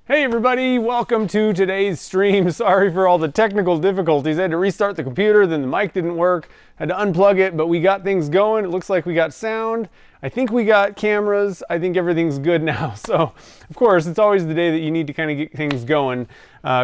Hey everybody, welcome to today's stream. Sorry for all the technical difficulties. I had to restart the computer, then the mic didn't work. Had to unplug it, but we got things going. It looks like we got sound. I think we got cameras. I think everything's good now. So, of course, it's always the day that you need to kind of get things going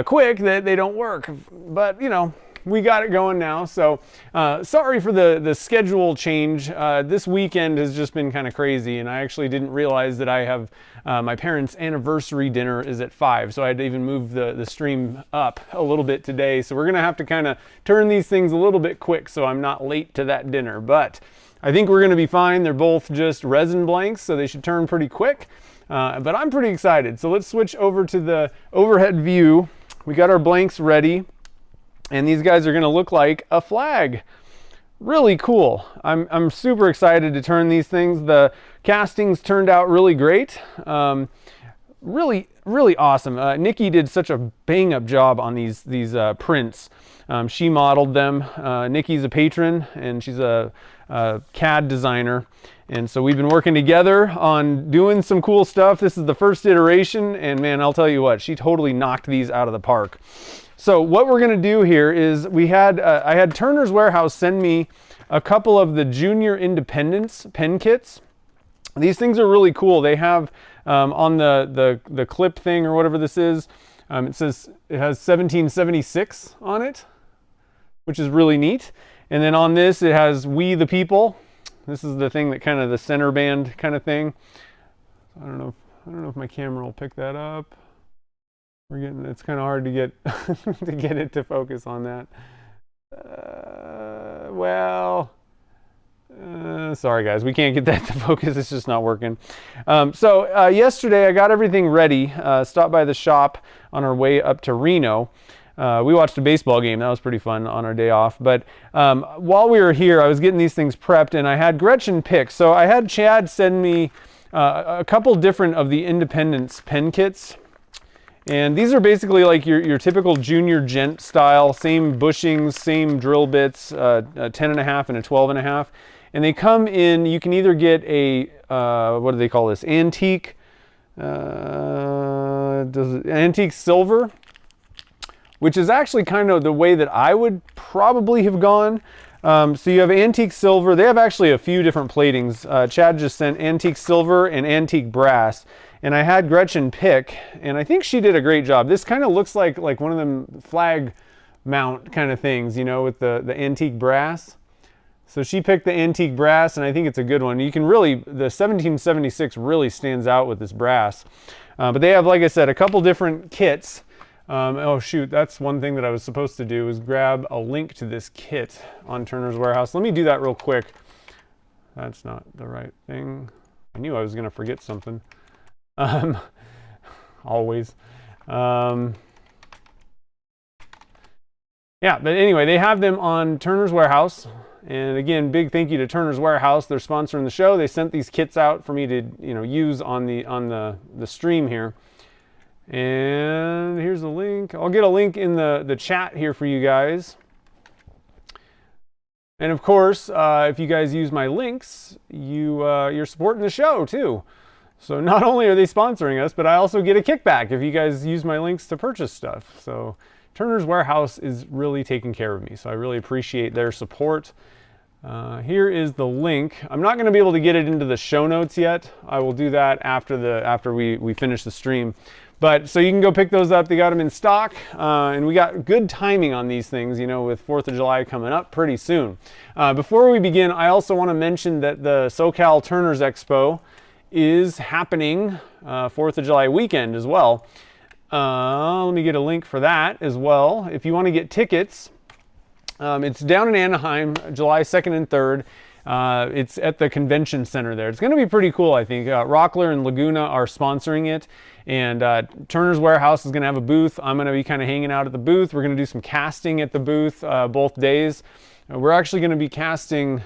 quick that they don't work. But, you know, we got it going now. So sorry for the schedule change. This weekend has just been kind of crazy, and I actually didn't realize that I have my parents' anniversary dinner is at 5, so I had to even move the stream up a little bit today. So we're gonna have to kind of turn these things a little bit quick so I'm not late to that dinner. But I think we're gonna be fine. They're both just resin blanks, so they should turn pretty quick. But I'm pretty excited. So let's switch over to the overhead view. We got our blanks ready. And these guys are going to look like a flag. Really cool. I'm super excited to turn these things. The castings turned out really great. Really awesome. Nikki did such a bang up job on these prints. She modeled them. Nikki's a patron and she's a CAD designer. And so we've been working together on doing some cool stuff. This is the first iteration, and man, I'll tell you what, she totally knocked these out of the park. So what we're going to do here is I had Turner's Warehouse send me a couple of the Junior Independence pen kits. These things are really cool. They have on the clip thing or whatever this is, it says it has 1776 on it, which is really neat. And then on this it has We the People. This is the thing that kind of the center band kind of thing. I don't know if my camera will pick that up. It's kind of hard to get to get it to focus on that. Sorry guys, we can't get that to focus. It's just not working. So yesterday I got everything ready. Stopped by the shop on our way up to Reno. We watched a baseball game. That was pretty fun on our day off. But while we were here, I was getting these things prepped, and I had Gretchen pick. So I had Chad send me a couple different of the Independence pen kits. And these are basically like your typical junior gent style, same bushings, same drill bits, a 10.5 and a 12.5. And they come in, you can either get a, what do they call this? Antique silver, which is actually kind of the way that I would probably have gone. So you have antique silver. They have actually a few different platings. Chad just sent antique silver and antique brass. And I had Gretchen pick, and I think she did a great job. This kind of looks like one of them flag mount kind of things, you know, with the antique brass. So she picked the antique brass, and I think it's a good one. You can really, the 1776 really stands out with this brass. But they have, like I said, a couple different kits. Oh shoot, that's one thing that I was supposed to do, is grab a link to this kit on Turner's Warehouse. Let me do that real quick. That's not the right thing. I knew I was gonna forget something. Always. Yeah, but anyway, they have them on Turner's Warehouse. And again, big thank you to Turner's Warehouse. They're sponsoring the show. They sent these kits out for me to, you know, use on the stream here. And here's the link. I'll get a link in the chat here for you guys. And of course, if you guys use my links, you're supporting the show too. So not only are they sponsoring us, but I also get a kickback if you guys use my links to purchase stuff. So Turner's Warehouse is really taking care of me. So I really appreciate their support. Here is the link. I'm not going to be able to get it into the show notes yet. I will do that after we finish the stream. But so you can go pick those up. They got them in stock, and we got good timing on these things, you know, with 4th of July coming up pretty soon. Before we begin, I also want to mention that the SoCal Turners Expo is happening 4th of July weekend as well. Let me get a link for that as well. If you want to get tickets, it's down in Anaheim, July 2nd and 3rd. It's at the convention center there. It's going to be pretty cool, I think. Rockler and Laguna are sponsoring it, and Turner's Warehouse is going to have a booth. I'm going to be kind of hanging out at the booth. We're going to do some casting at the booth both days. We're actually going to be casting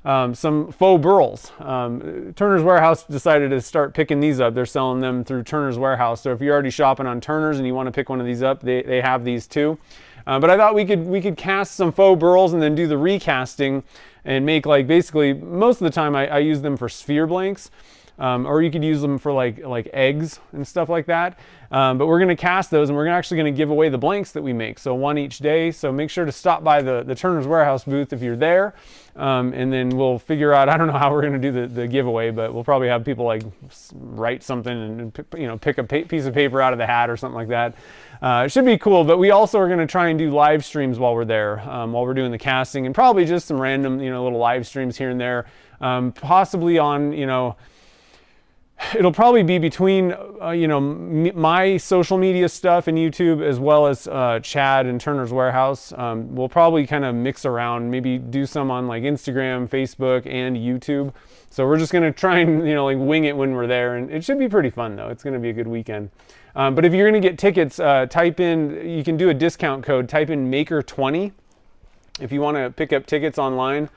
some faux burls. Turner's Warehouse decided to start picking these up. They're selling them through Turner's Warehouse. So if you're already shopping on Turner's and you want to pick one of these up, they have these too. But I thought we could cast some faux burls and then do the recasting and make, like, basically most of the time I use them for sphere blanks. or you could use them for like eggs and stuff like that. But we're going to cast those, and we're actually going to give away the blanks that we make, so one each day. So make sure to stop by the Turner's Warehouse booth if you're there, and then we'll figure out, I don't know how we're going to do the giveaway, but we'll probably have people like write something and pick a piece of paper out of the hat or something like that. It should be cool. But we also are going to try and do live streams while we're there, while we're doing the casting, and probably just some random little live streams here and there, possibly on it'll probably be between my social media stuff and YouTube, as well as Chad and Turner's Warehouse. We'll probably kind of mix around, maybe do some on like Instagram, Facebook, and YouTube. So we're just going to try and like wing it when we're there, and it should be pretty fun though. It's going to be a good weekend. But if you're going to get tickets, you can do a discount code, type in Maker20 if you want to pick up tickets online.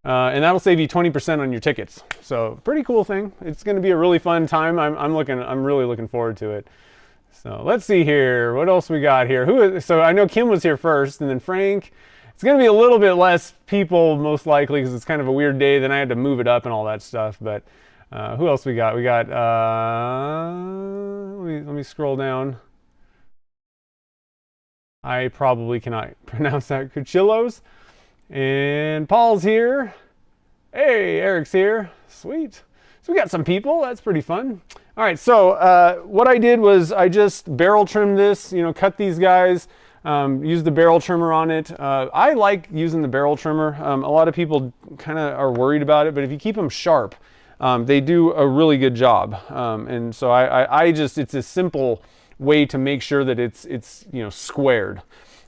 And that'll save you 20% on your tickets. So pretty cool thing. It's going to be a really fun time. I'm really looking forward to it. So let's see here. What else we got here? So I know Kim was here first, and then Frank. It's going to be a little bit less people most likely because it's kind of a weird day. Then I had to move it up and all that stuff. But who else we got? We got, let me scroll down. I probably cannot pronounce that. Cuchillos. And Paul's here. Hey, Eric's here. Sweet. So we got some people. That's pretty fun. All right, so what I did was I just barrel trimmed this, cut these guys, use the barrel trimmer on it. I like using the barrel trimmer. A lot of people kind of are worried about it, but if you keep them sharp, they do a really good job. And so it's a simple way to make sure that it's squared.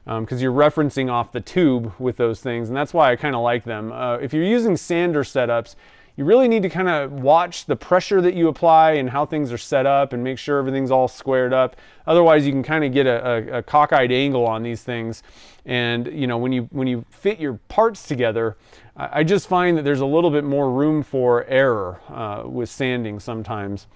Because you're referencing off the tube with those things, and that's why I kind of like them. If you're using sander setups, you really need to kind of watch the pressure that you apply and how things are set up and make sure everything's all squared up. Otherwise, you can kind of get a cockeyed angle on these things. And when you fit your parts together, I just find that there's a little bit more room for error with sanding sometimes.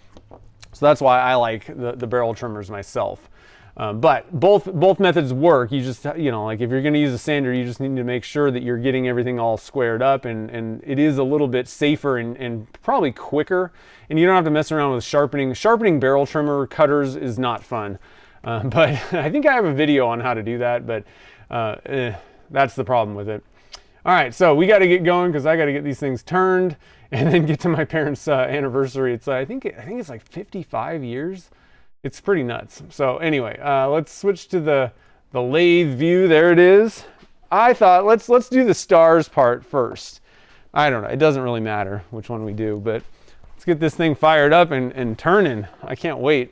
So that's why I like the barrel trimmers myself. But both methods work. You just, like if you're going to use a sander, you just need to make sure that you're getting everything all squared up, and it is a little bit safer and probably quicker, and you don't have to mess around with sharpening. Sharpening barrel trimmer cutters is not fun, but I think I have a video on how to do that, but that's the problem with it. All right, so we got to get going because I got to get these things turned and then get to my parents' anniversary. I think it's like 55 years. It's pretty nuts. So anyway, let's switch to the lathe view. There it is. I thought let's do the stars part first. I don't know. It doesn't really matter which one we do, but let's get this thing fired up and turning. I can't wait.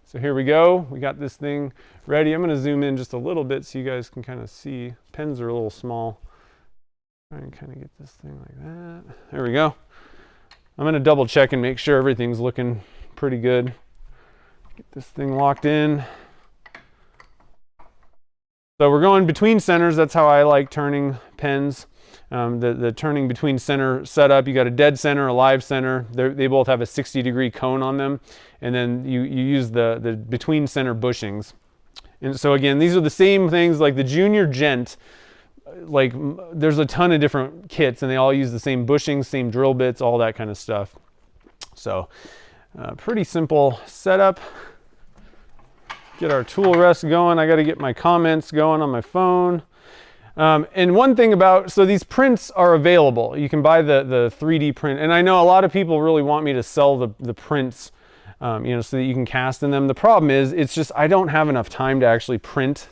So here we go. We got this thing ready. I'm going to zoom in just a little bit so you guys can kind of see. Pens are a little small. Try and kind of get this thing like that. There we go. I'm going to double check and make sure everything's looking pretty good. Get this thing locked in. So we're going between centers. That's how I like turning pens. The turning between center setup, you got a dead center, a live center. They both have a 60-degree cone on them. And then you use the between center bushings. And so again, these are the same things like the Junior Gent. Like there's a ton of different kits and they all use the same bushings, same drill bits, all that kind of stuff. So pretty simple setup. Get our tool rest going. I got to get my comments going on my phone. And one thing so these prints are available. You can buy the 3D print. And I know a lot of people really want me to sell the prints, so that you can cast in them. The problem is, it's just, I don't have enough time to actually print,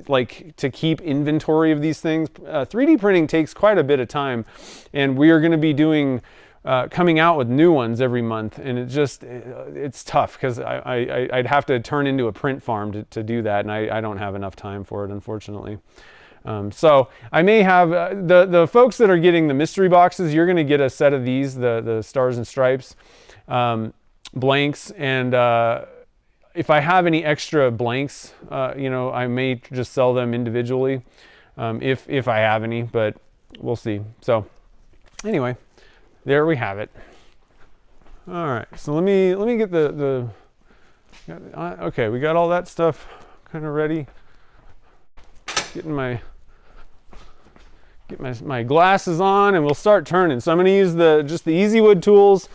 like to keep inventory of these things. 3D printing takes quite a bit of time, and we are going to be coming out with new ones every month, and it's tough because I'd have to turn into a print farm to do that, and I don't have enough time for it, unfortunately. So I may have the folks that are getting the mystery boxes, you're going to get a set of these, the Stars and Stripes blanks, and if I have any extra blanks, I may just sell them individually, if I have any, but we'll see. So anyway, there we have it. All right, so let me get okay, we got all that stuff kind of ready. Getting my get my glasses on, and we'll start turning. So I'm going to use just the Easy Wood tools.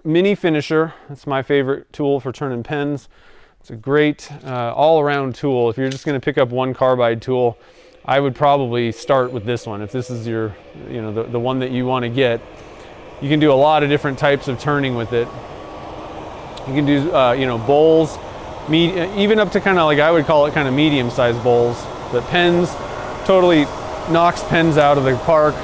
Mini finisher, that's my favorite tool for turning pens. It's a great all-around tool. If you're just going to pick up one carbide tool, I would probably start with this one. If this is your, the one that you want to get, you can do a lot of different types of turning with it. You can do, bowls, even up to kind of like, I would call it kind of medium-sized bowls. But pens, totally knocks pens out of the park.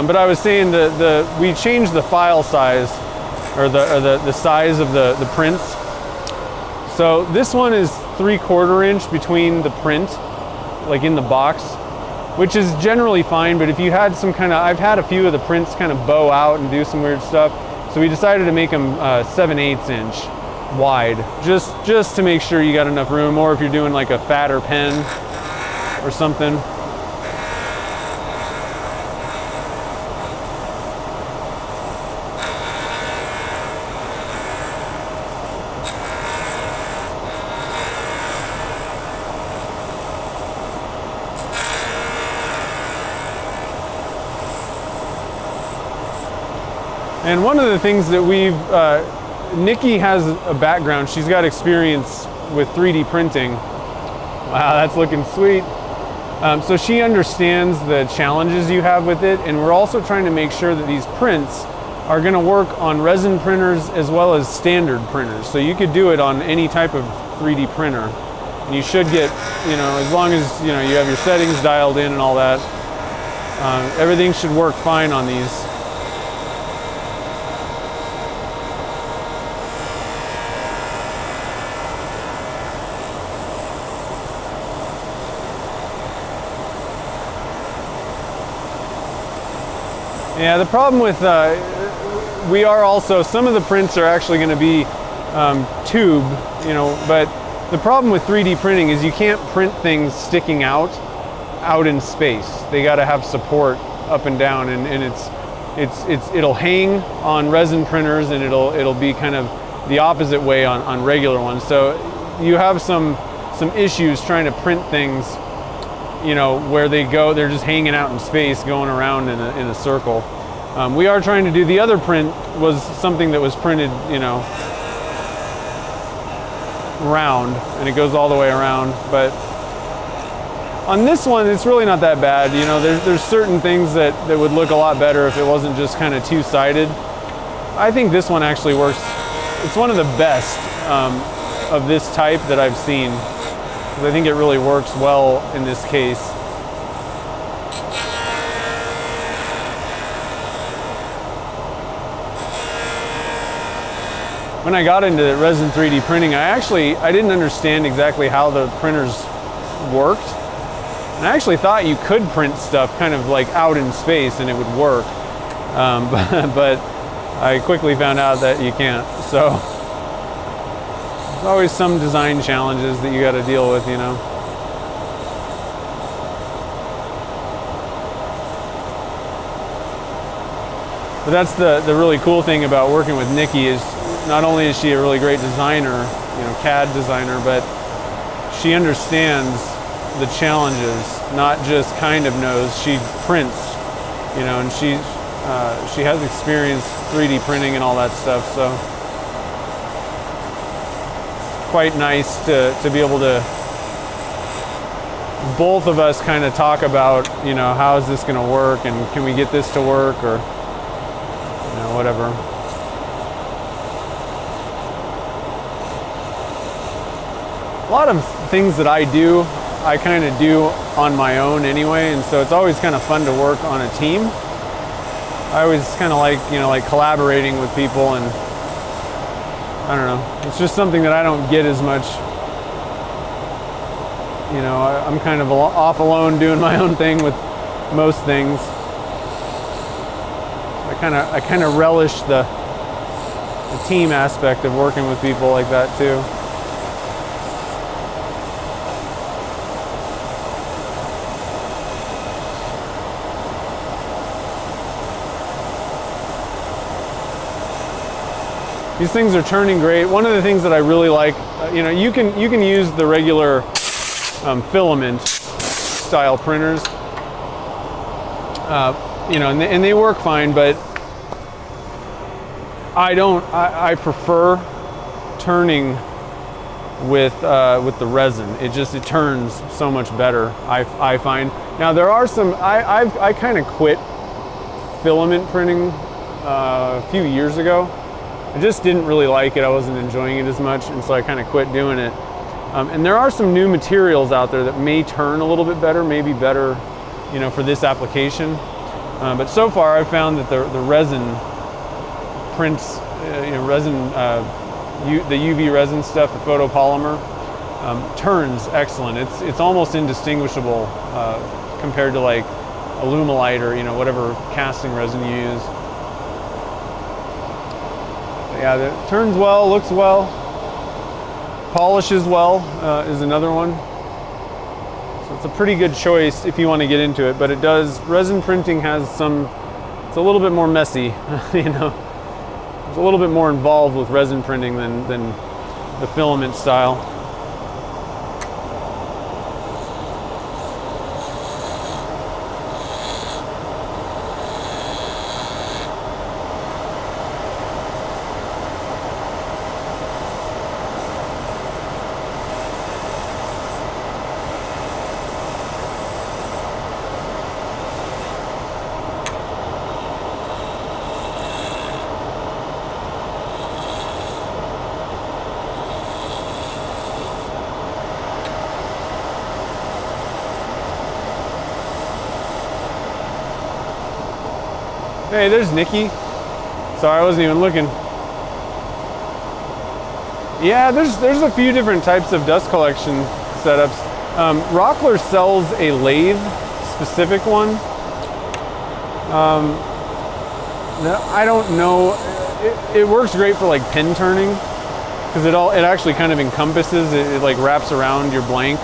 But I was saying we changed the file size, or the size of the prints. So this one is 3/4 inch between the print, like in the box, which is generally fine. But if you had some kind of, I've had a few of the prints kind of bow out and do some weird stuff. So we decided to make them 7/8 inch wide, just to make sure you got enough room, or if you're doing like a fatter pen or something. And one of the things that Nikki has a background, she's got experience with 3D printing. Wow, that's looking sweet. So she understands the challenges you have with it, and we're also trying to make sure that these prints are gonna work on resin printers as well as standard printers. So you could do it on any type of 3D printer. And you should get, as long as, you have your settings dialed in and all that, everything should work fine on these. Yeah, the problem with, some of the prints are actually going to be tube, but the problem with 3D printing is you can't print things sticking out in space. They got to have support up and down, and it'll hang on resin printers, and it'll be kind of the opposite way on regular ones. So you have some issues trying to print things, where they're just hanging out in space, going around in a circle. We are trying to do, the other print was something that was printed, round, and it goes all the way around. But on this one, it's really not that bad. There's certain things that would look a lot better if it wasn't just kind of two-sided. I think this one actually works. It's one of the best of this type that I've seen. I think it really works well in this case. When I got into resin 3D printing, I didn't understand exactly how the printers worked. And I actually thought you could print stuff kind of like out in space and it would work. But I quickly found out that you can't. So there's always some design challenges that you got to deal with, But that's the really cool thing about working with Nikki is not only is she a really great designer, CAD designer, but she understands the challenges, not just kind of knows, she prints, and she has experience 3D printing and all that stuff, so it's quite nice to be able to, both of us kind of talk about, how is this going to work, and can we get this to work, or whatever. A lot of things that I do, I kind of do on my own anyway, and so it's always kind of fun to work on a team. I always kind of like, like collaborating with people, and I don't know, it's just something that I don't get as much. I'm kind of off alone doing my own thing with most things. I kind of relish the team aspect of working with people like that too. These things are turning great. One of the things that I really like, you know, you can use the regular filament style printers, you know, and they work fine, but I prefer turning with the resin. It turns so much better, I find. Now there are some, I kind of quit filament printing a few years ago. I just didn't really like it. I wasn't enjoying it as much, and so I kind of quit doing it. And there are some new materials out there that may turn a little bit better, maybe better, you know, for this application. But so far I've found that the resin prints, you know, resin, the UV resin stuff, the photopolymer, turns excellent. It's almost indistinguishable compared to like Alumilite or, you know, whatever casting resin you use. But yeah, it turns well, looks well, polishes well is another one. So it's a pretty good choice if you want to get into it. But it does, resin printing has some, it's a little bit more messy, you know. It's a little bit more involved with resin printing than the filament style. Hey, there's Nikki. Sorry, I wasn't even looking. Yeah, there's a few different types of dust collection setups. Rockler sells a lathe specific one. I don't know. It works great for like pin turning because it actually kind of encompasses. It like wraps around your blank.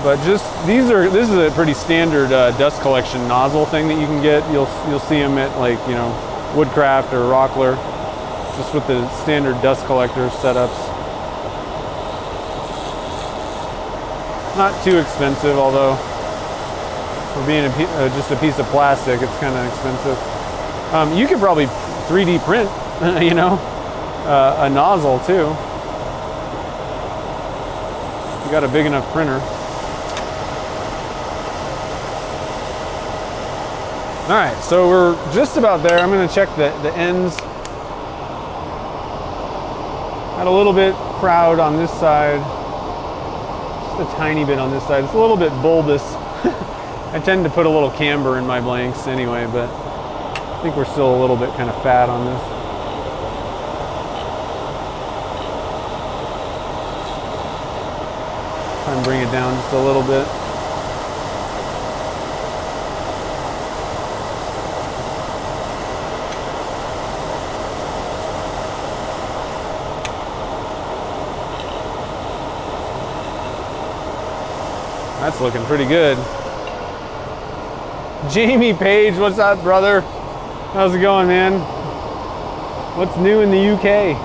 But just this is a pretty standard dust collection nozzle thing that you can get. You'll see them at like, you know, Woodcraft or Rockler, just with the standard dust collector setups. Not too expensive, although for being just a piece of plastic, it's kind of expensive. You could probably 3D print, you know, a nozzle too. You got a big enough printer. All right, so we're just about there. I'm going to check the ends. Got a little bit crowd on this side. Just a tiny bit on this side. It's a little bit bulbous. I tend to put a little camber in my blanks anyway, but I think we're still a little bit kind of fat on this. Try and bring it down just a little bit. That's looking pretty good. Jamie Page, what's up, brother? How's it going, man? What's new in the UK?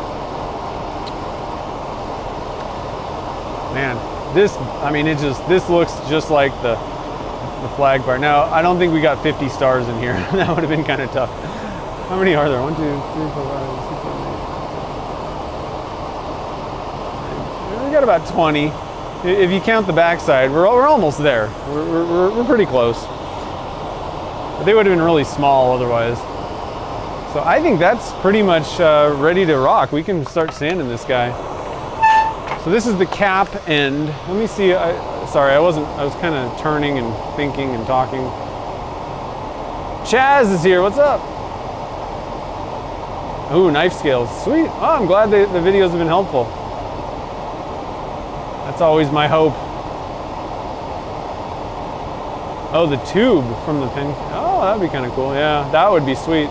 Man, this looks just like the flag part. Now, I don't think we got 50 stars in here. That would have been kind of tough. How many are there? 1, 2, 3, 4, 5, 6, 7, 8. We got about 20. If you count the backside, we're almost there. We're pretty close. But they would have been really small otherwise. So I think that's pretty much ready to rock. We can start sanding this guy. So this is the cap end. Let me see. Sorry, I was kind of turning and thinking and talking. Chaz is here. What's up? Ooh, knife scales. Sweet. Oh, I'm glad the videos have been helpful. That's always my hope. Oh, the tube from the pin. Oh, that'd be kind of cool. Yeah, that would be sweet.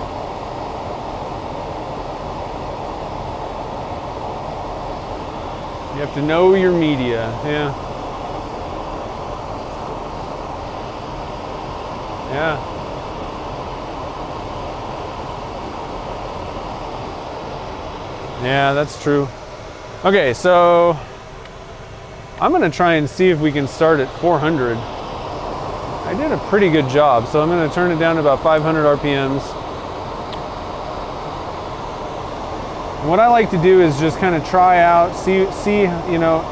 You have to know your media. Yeah. Yeah. Yeah, that's true. Okay, so I'm gonna try and see if we can start at 400. I did a pretty good job, so I'm gonna turn it down to about 500 RPMs. And what I like to do is just kind of try out, see, you know,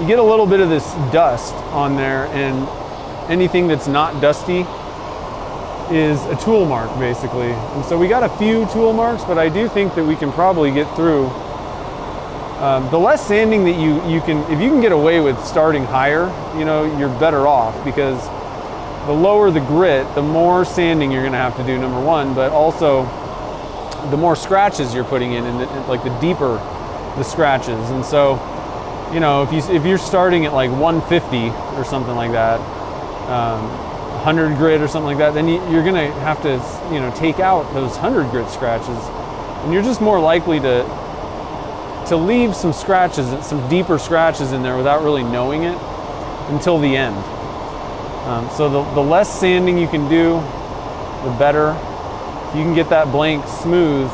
you get a little bit of this dust on there, and anything that's not dusty is a tool mark, basically. And so we got a few tool marks, but I do think that we can probably get through. The less sanding that you can, if you can get away with starting higher, you know, you're better off, because the lower the grit, the more sanding you're gonna have to do, number one, but also the more scratches you're putting in, and like the deeper the scratches. And so, you know, if you're starting at like 150 or something like that, 100 grit or something like that, then you're gonna have to, you know, take out those 100 grit scratches, and you're just more likely to leave some scratches, some deeper scratches in there without really knowing it until the end. So the less sanding you can do, the better. If you can get that blank smooth,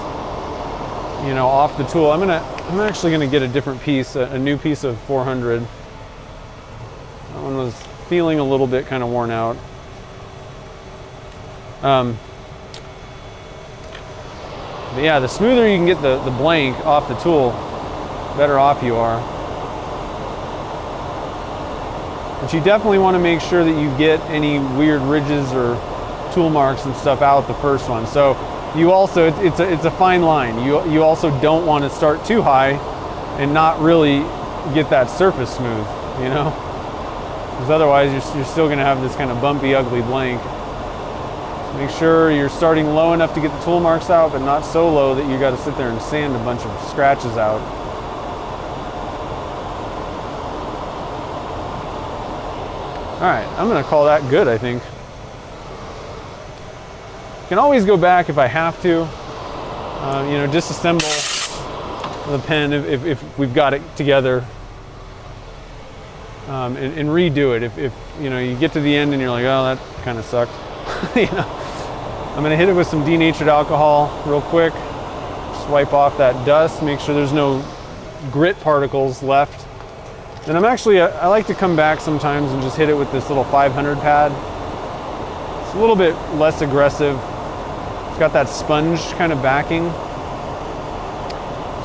you know, off the tool. I'm actually gonna get a different piece, a new piece of 400. That one was feeling a little bit kind of worn out. But yeah, the smoother you can get the blank off the tool, better off you are. But you definitely want to make sure that you get any weird ridges or tool marks and stuff out the first one. So you also, it's a fine line. You also don't want to start too high and not really get that surface smooth, you know, because otherwise you're still going to have this kind of bumpy, ugly blank. So make sure you're starting low enough to get the tool marks out, but not so low that you got to sit there and sand a bunch of scratches out. All right, I'm gonna call that good, I think. Can always go back if I have to, you know, disassemble the pen if we've got it together, and redo it. If you know, you get to the end and you're like, oh, that kind of sucked. You know, I'm gonna hit it with some denatured alcohol real quick. Just wipe off that dust, make sure there's no grit particles left. And I like to come back sometimes and just hit it with this little 500 pad. It's a little bit less aggressive. It's got that sponge kind of backing.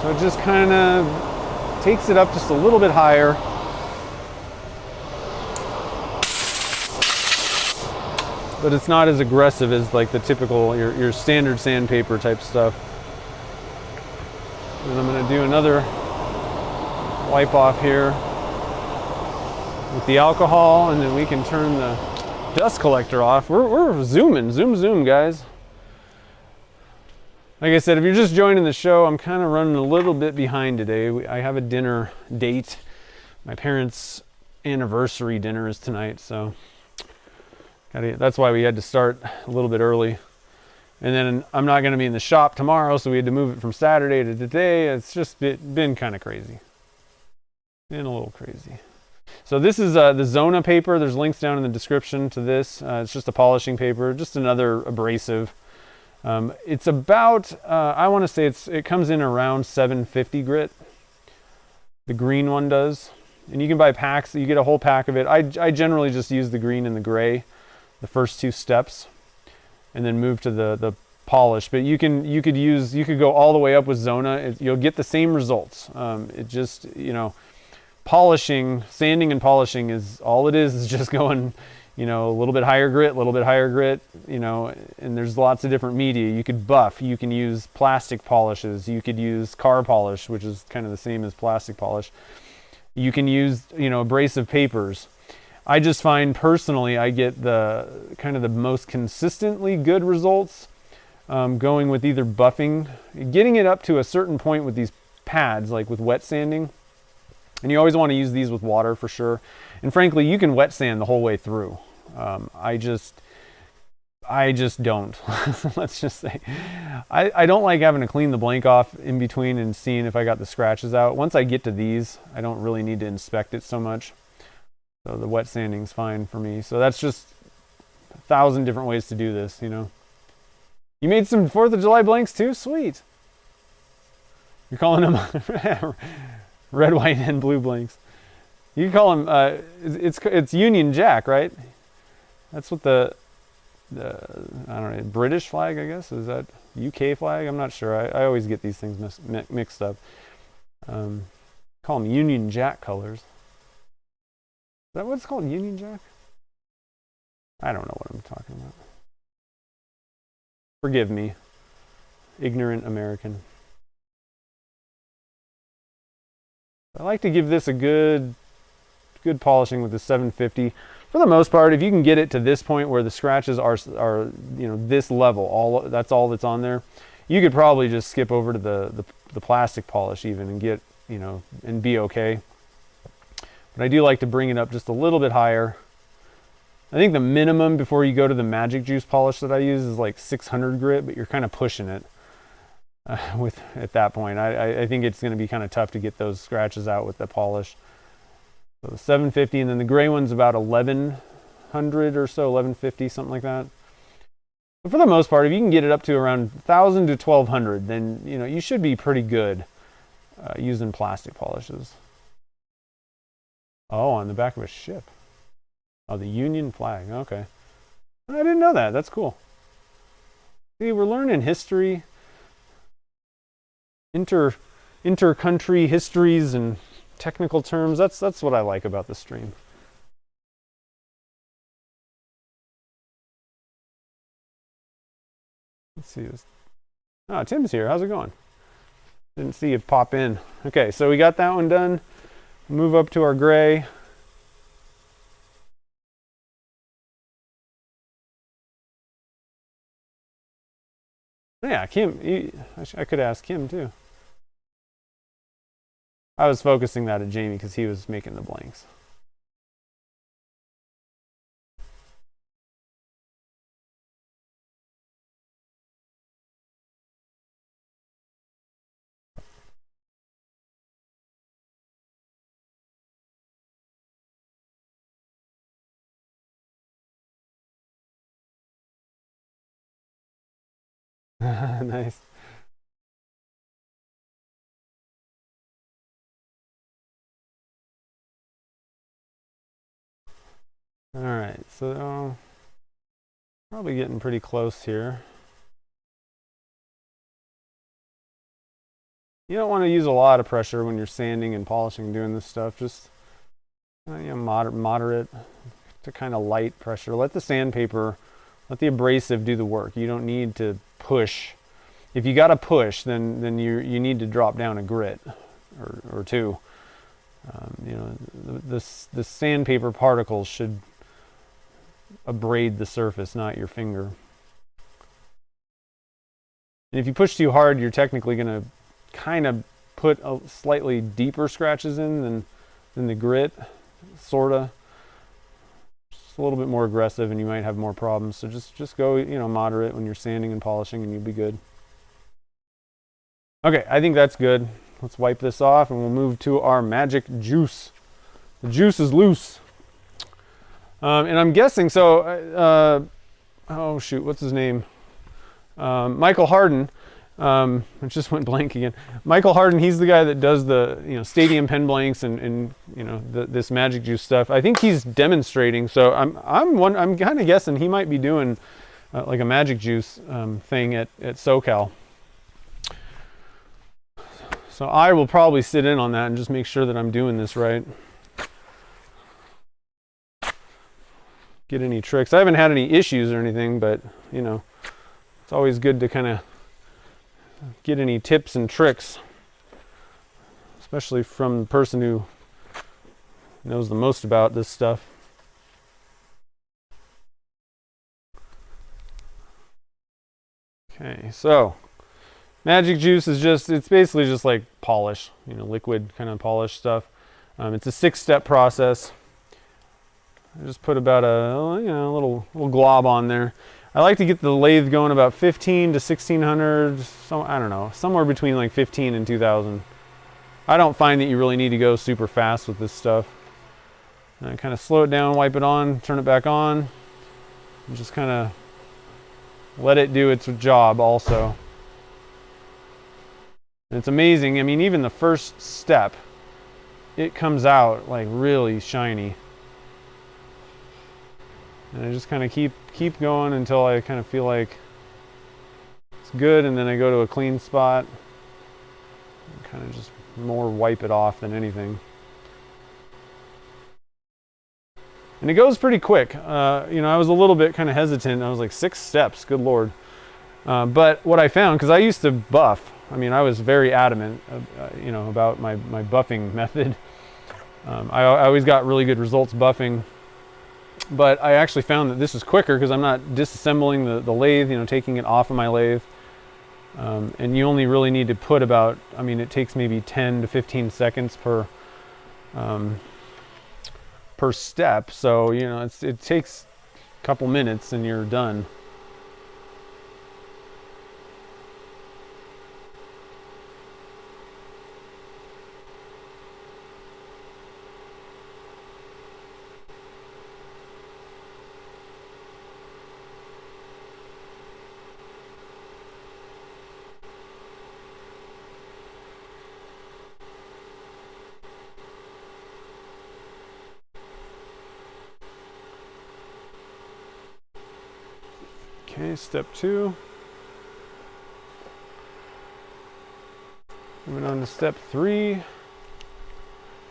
So it just kind of takes it up just a little bit higher. But it's not as aggressive as like the typical, your standard sandpaper type stuff. And I'm gonna do another wipe off here with the alcohol, and then we can turn the dust collector off. We're zoom, guys. Like I said, if you're just joining the show, I'm kind of running a little bit behind today. I have a dinner date. My parents' anniversary dinner is tonight, so that's why we had to start a little bit early. And then I'm not going to be in the shop tomorrow, so we had to move it from Saturday to today. It's just been kind of crazy. Been a little crazy. So this is the Zona paper. There's links down in the description to this. It's just a polishing paper, just another abrasive. It's about, I want to say it comes in around 750 grit. The green one does. And you can buy packs, you get a whole pack of it. I generally just use the green and the gray, the first two steps, and then move to the polish. But you could go all the way up with Zona. You'll get the same results. It just, you know, sanding and polishing is all it is just going, you know, a little bit higher grit, you know, and there's lots of different media. You could buff, you can use plastic polishes, you could use car polish, which is kind of the same as plastic polish. You can use, you know, abrasive papers. I just find personally I get the kind of the most consistently good results going with either buffing, getting it up to a certain point with these pads, like with wet sanding. And you always want to use these with water for sure. And frankly, you can wet sand the whole way through. I just don't. Let's just say. I don't like having to clean the blank off in between and seeing if I got the scratches out. Once I get to these, I don't really need to inspect it so much. So the wet sanding's fine for me. So that's just 1,000 different ways to do this, you know. You made some 4th of July blanks too? Sweet. You're calling them red, white, and blue blanks. You can call them, it's Union Jack, right? That's what the I don't know, British flag, I guess? Is that UK flag? I'm not sure. I always get these things mixed up. Call them Union Jack colors. Is that what it's called, Union Jack? I don't know what I'm talking about. Forgive me, ignorant American. I like to give this a good polishing with the 750. For the most part, if you can get it to this point where the scratches are this level, that's all that's on there, you could probably just skip over to the plastic polish even and get, and be okay. But I do like to bring it up just a little bit higher. I think the minimum before you go to the Magic Juice polish that I use is like 600 grit, but you're kind of pushing it at that point. I think it's going to be kind of tough to get those scratches out with the polish. So the 750, and then the gray one's about 1100 or so, 1150, something like that. But for the most part, if you can get it up to around 1000 to 1200, then you should be pretty good using plastic polishes. Oh, on the back of a ship. Oh, the Union flag. Okay. I didn't know that. That's cool. See, we're learning history, inter-country histories and technical terms. That's what I like about the stream. Let's see. Oh, Tim's here. How's it going? Didn't see you pop in. Okay, so we got that one done. Move up to our gray. Yeah, Kim. I could ask Kim too. I was focusing that at Jamie because he was making the blanks. Nice. All right, so probably getting pretty close here. You don't want to use a lot of pressure when you're sanding and polishing and doing this stuff. Just moderate to kind of light pressure. Let the sandpaper, let the abrasive do the work. You don't need to push. If you got to push, then you need to drop down a grit or two. The sandpaper particles should abrade the surface, not your finger. And if you push too hard, you're technically going to kind of put slightly deeper scratches in than the grit, sorta. Just a little bit more aggressive, and you might have more problems. So just go, moderate when you're sanding and polishing, and you'll be good. Okay, I think that's good. Let's wipe this off, and we'll move to our Magic Juice. The juice is loose. And I'm guessing, so, oh shoot, what's his name? Michael Harden. It just went blank again. Michael Harden, he's the guy that does the stadium pen blanks and this Magic Juice stuff. I think he's demonstrating, so I'm kind of guessing he might be doing like a Magic Juice thing at SoCal. So I will probably sit in on that and just make sure that I'm doing this right. Get any tricks. I haven't had any issues or anything, but it's always good to kind of get any tips and tricks, especially from the person who knows the most about this stuff. Okay, so Magic Juice is it's basically just like polish, liquid kind of polish stuff. It's a 6-step process. I just put about a little glob on there. I like to get the lathe going about 15 to 1600, I don't know, somewhere between like 15 and 2000. I don't find that you really need to go super fast with this stuff. And kind of slow it down, wipe it on, turn it back on, and just kind of let it do its job also. And it's amazing. I mean, even the first step, it comes out like really shiny. And I just kind of keep going until I kind of feel like it's good, and then I go to a clean spot and kind of just more wipe it off than anything. And it goes pretty quick. You know, I was a little bit kind of hesitant. I was like, 6 steps, good Lord. But what I found, because I used to buff, I mean, I was very adamant, you know, about my buffing method. I always got really good results buffing, but I actually found that this is quicker because I'm not disassembling the lathe, you know, taking it off of my lathe. And you only really need to put about, I mean, it takes maybe 10 to 15 seconds per step. So, you know, it takes a couple minutes and you're done. Okay, step 2. Moving on to step 3.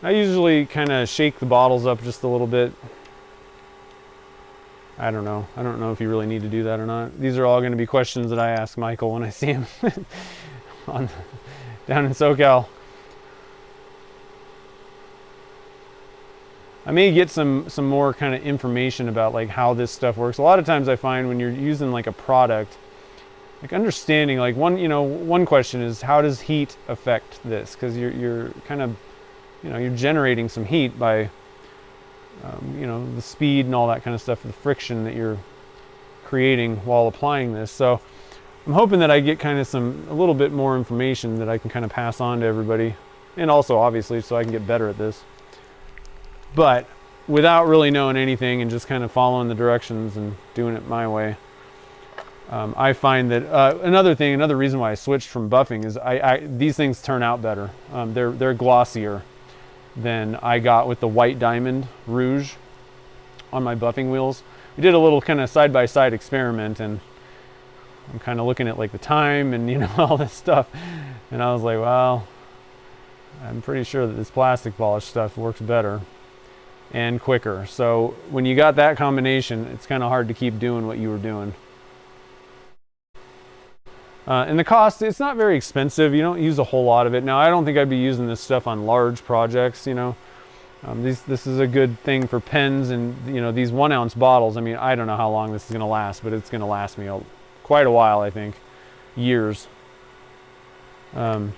I usually kind of shake the bottles up just a little bit. I don't know if you really need to do that or not. These are all going to be questions that I ask Michael when I see him down in SoCal. I may get some more kind of information about like how this stuff works. A lot of times I find when you're using like a product, like understanding like one question is, how does heat affect this? Because you're kind of, you know, you're generating some heat by you know, the speed and all that kind of stuff, the friction that you're creating while applying this. So I'm hoping that I get kind of a little bit more information that I can kind of pass on to everybody, and also obviously so I can get better at this. But without really knowing anything and just kind of following the directions and doing it my way, I find that another reason why I switched from buffing is these things turn out better. They're glossier than I got with the white diamond rouge on my buffing wheels. We did a little kind of side-by-side experiment, and I'm kind of looking at like the time and, you know, all this stuff, and I was like, well, I'm pretty sure that this plastic polish stuff works better and quicker. So when you got that combination, it's kind of hard to keep doing what you were doing. And the cost, it's not very expensive. You don't use a whole lot of it. Now, I don't think I'd be using this stuff on large projects, you know. This is a good thing for pens and, you know, these 1 ounce bottles. I mean, I don't know how long this is going to last, but it's going to last me quite a while, I think. Years. So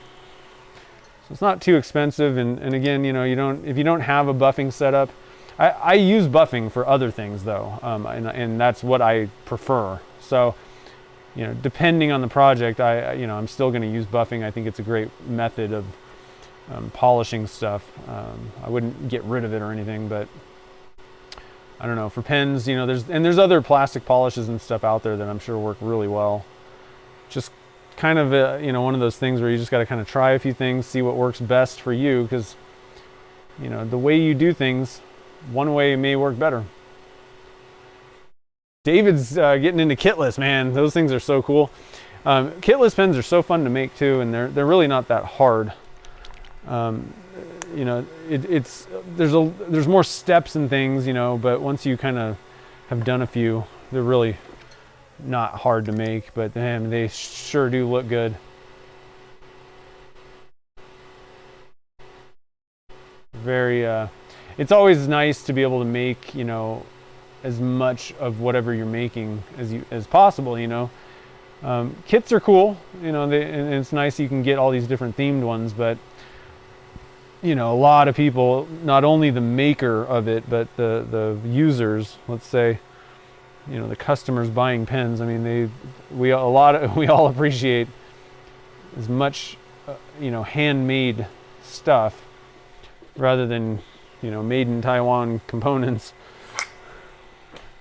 it's not too expensive. And again, you know, if you don't have a buffing setup, I use buffing for other things though. And that's what I prefer. So, you know, depending on the project, I'm still going to use buffing. I think it's a great method of polishing stuff. I wouldn't get rid of it or anything, but I don't know. For pens, you know, there's other plastic polishes and stuff out there that I'm sure work really well. Just kind of you know, one of those things where you just got to kind of try a few things, see what works best for you, because, you know, the way you do things, one way may work better. David's getting into kitless, man. Those things are so cool. Kitless pens are so fun to make too, and they're really not that hard. You know, there's more steps and things, you know, but once you kind of have done a few, they're really not hard to make, but man, they sure do look good. Very, it's always nice to be able to make, you know, as much of whatever you're making as possible, you know. Kits are cool, you know, and it's nice you can get all these different themed ones, but, you know, a lot of people, not only the maker of it, but the users, let's say, you know, the customers buying pens, I mean, we all appreciate as much, you know, handmade stuff rather than, you know, made in Taiwan components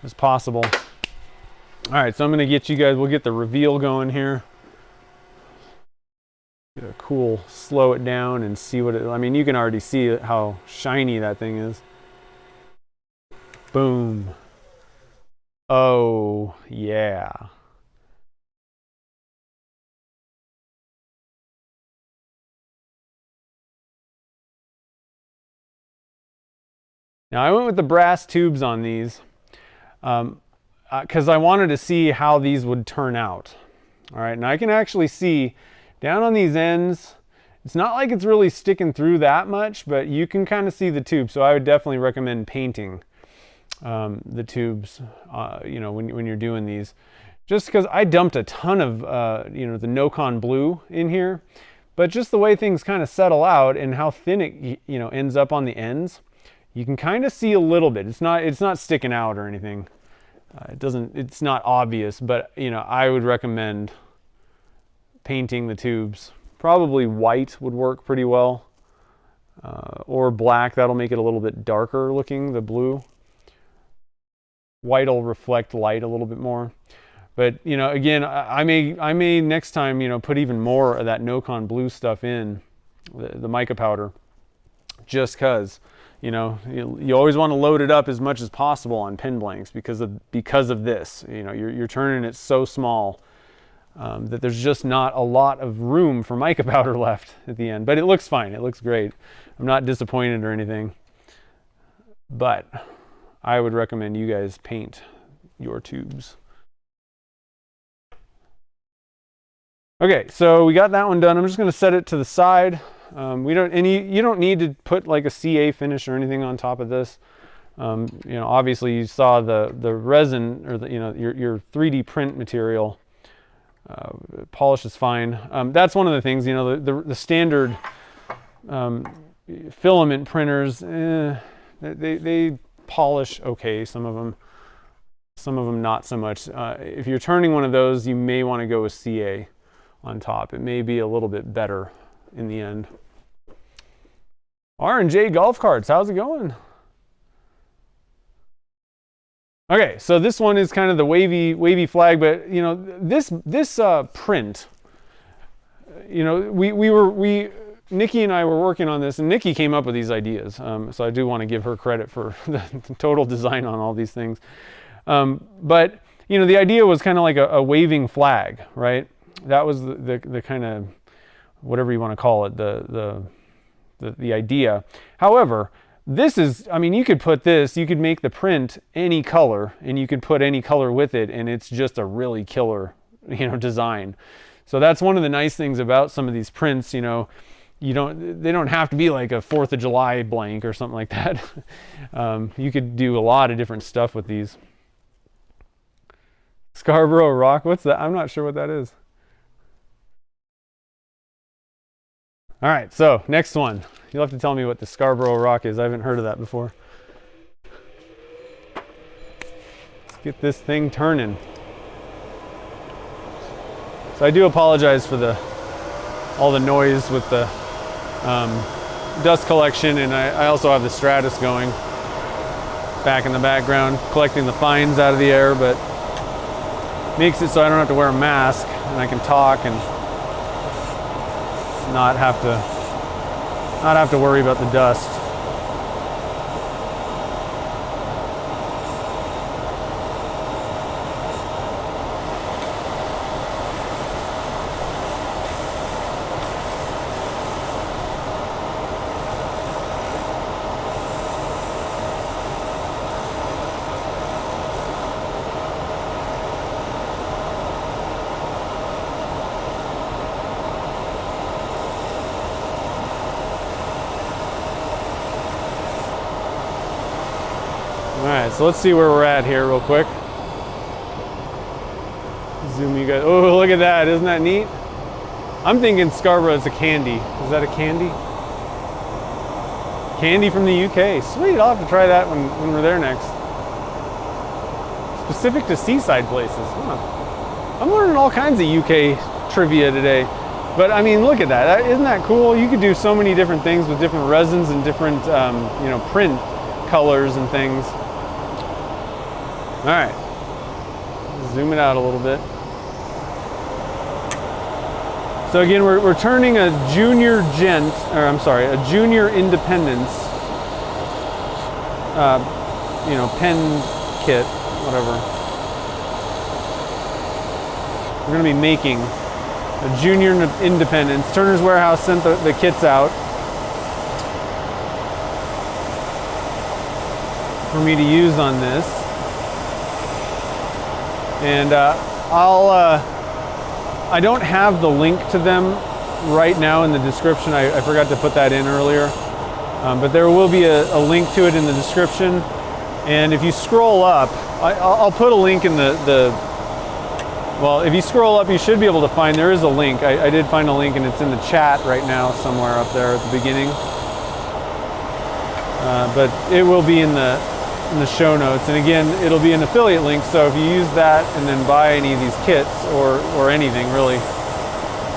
as possible. All right, so I'm going to get you guys, we'll get the reveal going here. cool, slow it down and see what it, I mean, you can already see how shiny that thing is. Boom. Oh, yeah. Now I went with the brass tubes on these because I wanted to see how these would turn out. All right, and I can actually see down on these ends, it's not like it's really sticking through that much, but you can kind of see the tube. So I would definitely recommend painting the tubes, you know, when you're doing these. Just because I dumped a ton of, you know, the No-Con blue in here, but just the way things kind of settle out and how thin it, you know, ends up on the ends, you can kind of see a little bit. It's not sticking out or anything. It's not obvious, but you know, I would recommend painting the tubes. Probably white would work pretty well, or black. That'll make it a little bit darker looking, the blue. White will reflect light a little bit more. But you know, again, I may next time, you know, put even more of that No-Con blue stuff in the mica powder, just because. You know, you always want to load it up as much as possible on pen blanks because of this. You know, you're turning it so small that there's just not a lot of room for mica powder left at the end. But it looks fine. It looks great. I'm not disappointed or anything. But I would recommend you guys paint your tubes. Okay, so we got that one done. I'm just going to set it to the side. You don't need to put like a CA finish or anything on top of this. You know, obviously you saw the resin or you know, your 3D print material. Polish is fine. That's one of the things, you know, the standard filament printers, they polish okay, some of them not so much. If you're turning one of those, you may want to go with CA on top. It may be a little bit better in the end. R&J Golf Carts, how's it going? Okay, so this one is kind of the wavy flag, but you know, this print, you know, Nikki and I were working on this, and Nikki came up with these ideas. So I do want to give her credit for the total design on all these things. But you know, the idea was kind of like a waving flag, right? That was the kind of, whatever you want to call it, the idea. However, this is, I mean, you could put this, you could make the print any color, and you could put any color with it, and it's just a really killer, you know, design. So that's one of the nice things about some of these prints. You know, they don't have to be like a 4th of July blank or something like that. You could do a lot of different stuff with these. Scarborough Rock, what's that? I'm not sure what that is. All right, so next one. You'll have to tell me what the Scarborough Rock is. I haven't heard of that before. Let's get this thing turning. So I do apologize for all the noise with the dust collection, and I also have the Stratus going back in the background, collecting the fines out of the air, but makes it so I don't have to wear a mask and I can talk and not have to worry about the dust. Alright, so let's see where we're at here real quick. Zoom you guys. Oh, look at that. Isn't that neat? I'm thinking Scarborough is a candy. Is that a candy? Candy from the UK. Sweet, I'll have to try that when we're there next. Specific to seaside places. Huh. I'm learning all kinds of UK trivia today. But I mean, look at that. Isn't that cool? You could do so many different things with different resins and different, you know, print colors and things. All right, zoom it out a little bit. So again, we're turning a junior gent, or I'm sorry, a junior independence, you know, pen kit, whatever. We're going to be making a junior independence. Turner's Warehouse sent the kits out for me to use on this. And I don't have the link to them right now in the description. I forgot to put that in earlier. But there will be a link to it in the description. And if you scroll up, I'll put a link in well, if you scroll up, you should be able to find, there is a link. I did find a link and it's in the chat right now somewhere up there at the beginning. But it will be in the show notes. And again, it'll be an affiliate link. So if you use that and then buy any of these kits or anything really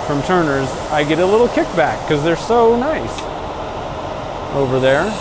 from Turner's, I get a little kickback because they're so nice over there.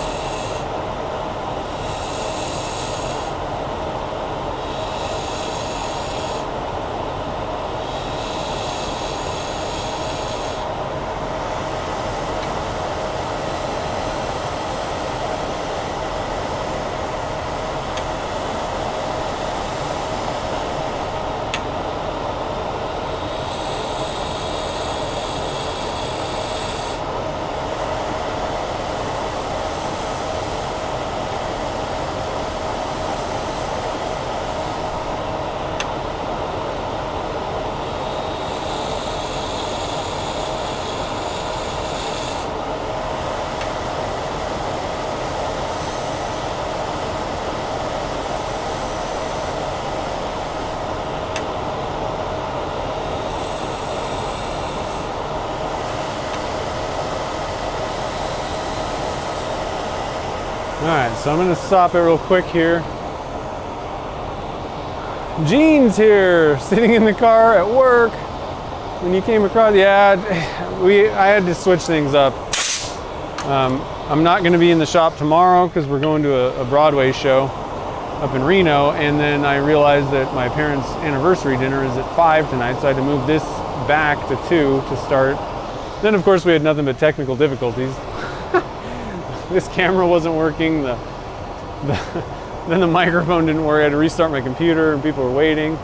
Alright, so I'm going to stop it real quick here. Gene's here, sitting in the car at work. When you came across, yeah, I had to switch things up. I'm not going to be in the shop tomorrow because we're going to a Broadway show up in Reno, and then I realized that my parents' anniversary dinner is at 5 tonight, so I had to move this back to 2 to start. Then of course we had nothing but technical difficulties. This camera wasn't working, then the microphone didn't work. I had to restart my computer and people were waiting.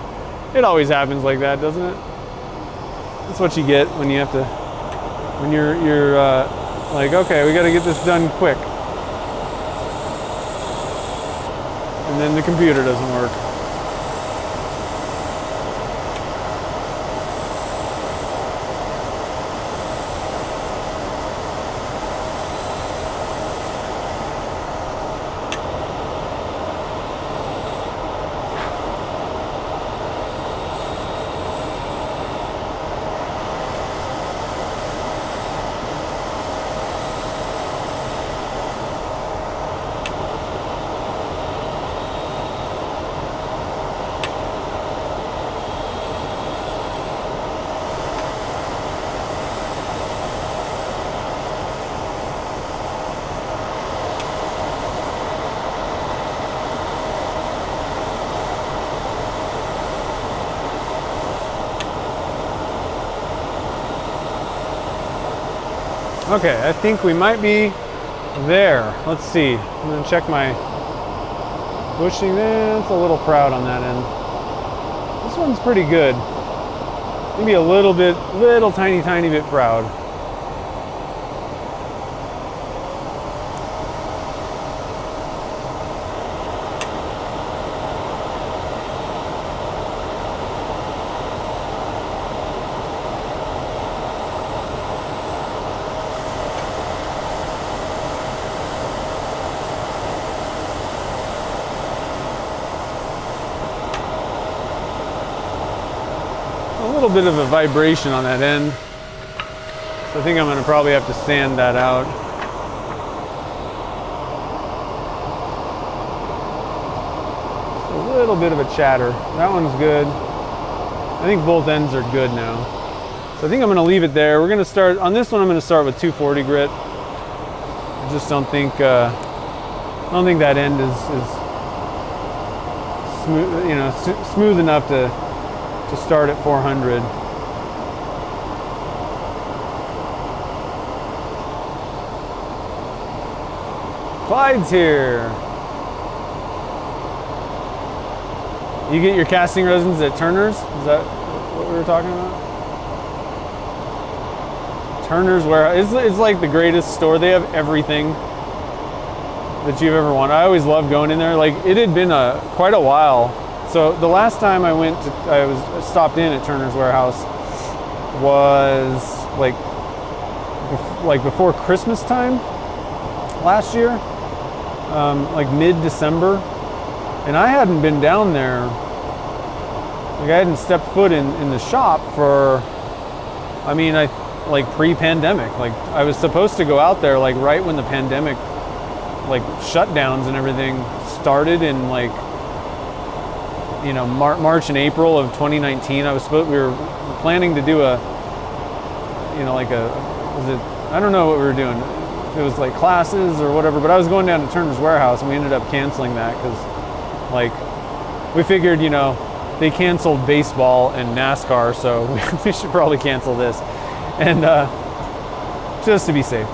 It always happens like that, doesn't it? That's what you get when you have to, when you're like, okay, we got to get this done quick. And then the computer doesn't work. Okay, I think we might be there. Let's see. I'm gonna check my bushing. It's a little proud on that end. This one's pretty good. Maybe a little tiny bit proud. A little bit of a vibration on that end, so I think I'm going to probably have to sand that out. Just a little bit of a chatter. That one's good. I think both ends are good now. So I think I'm going to leave it there. We're going to start on this one. I'm going to start with 240 grit. I just don't think that end is smooth, you know, smooth enough to start at 400. Clyde's here. You get your casting resins at Turner's? Is that what we were talking about? Turner's Warehouse. It's like the greatest store. They have everything that you've ever wanted. I always loved going in there. Like, it had been quite a while. So the last time I stopped in at Turner's Warehouse was like before Christmas time last year, like mid-December, and I hadn't been down there. Like, I hadn't stepped foot in the shop for, I mean, like pre-pandemic. Like, I was supposed to go out there like right when the pandemic, like, shutdowns and everything started in, like, you know, March and April of 2019. We were planning to do a, you know, like I don't know what we were doing. It was like classes or whatever, but I was going down to Turner's Warehouse, and we ended up canceling that because, like, we figured, you know, they canceled baseball and NASCAR, so we should probably cancel this, and just to be safe.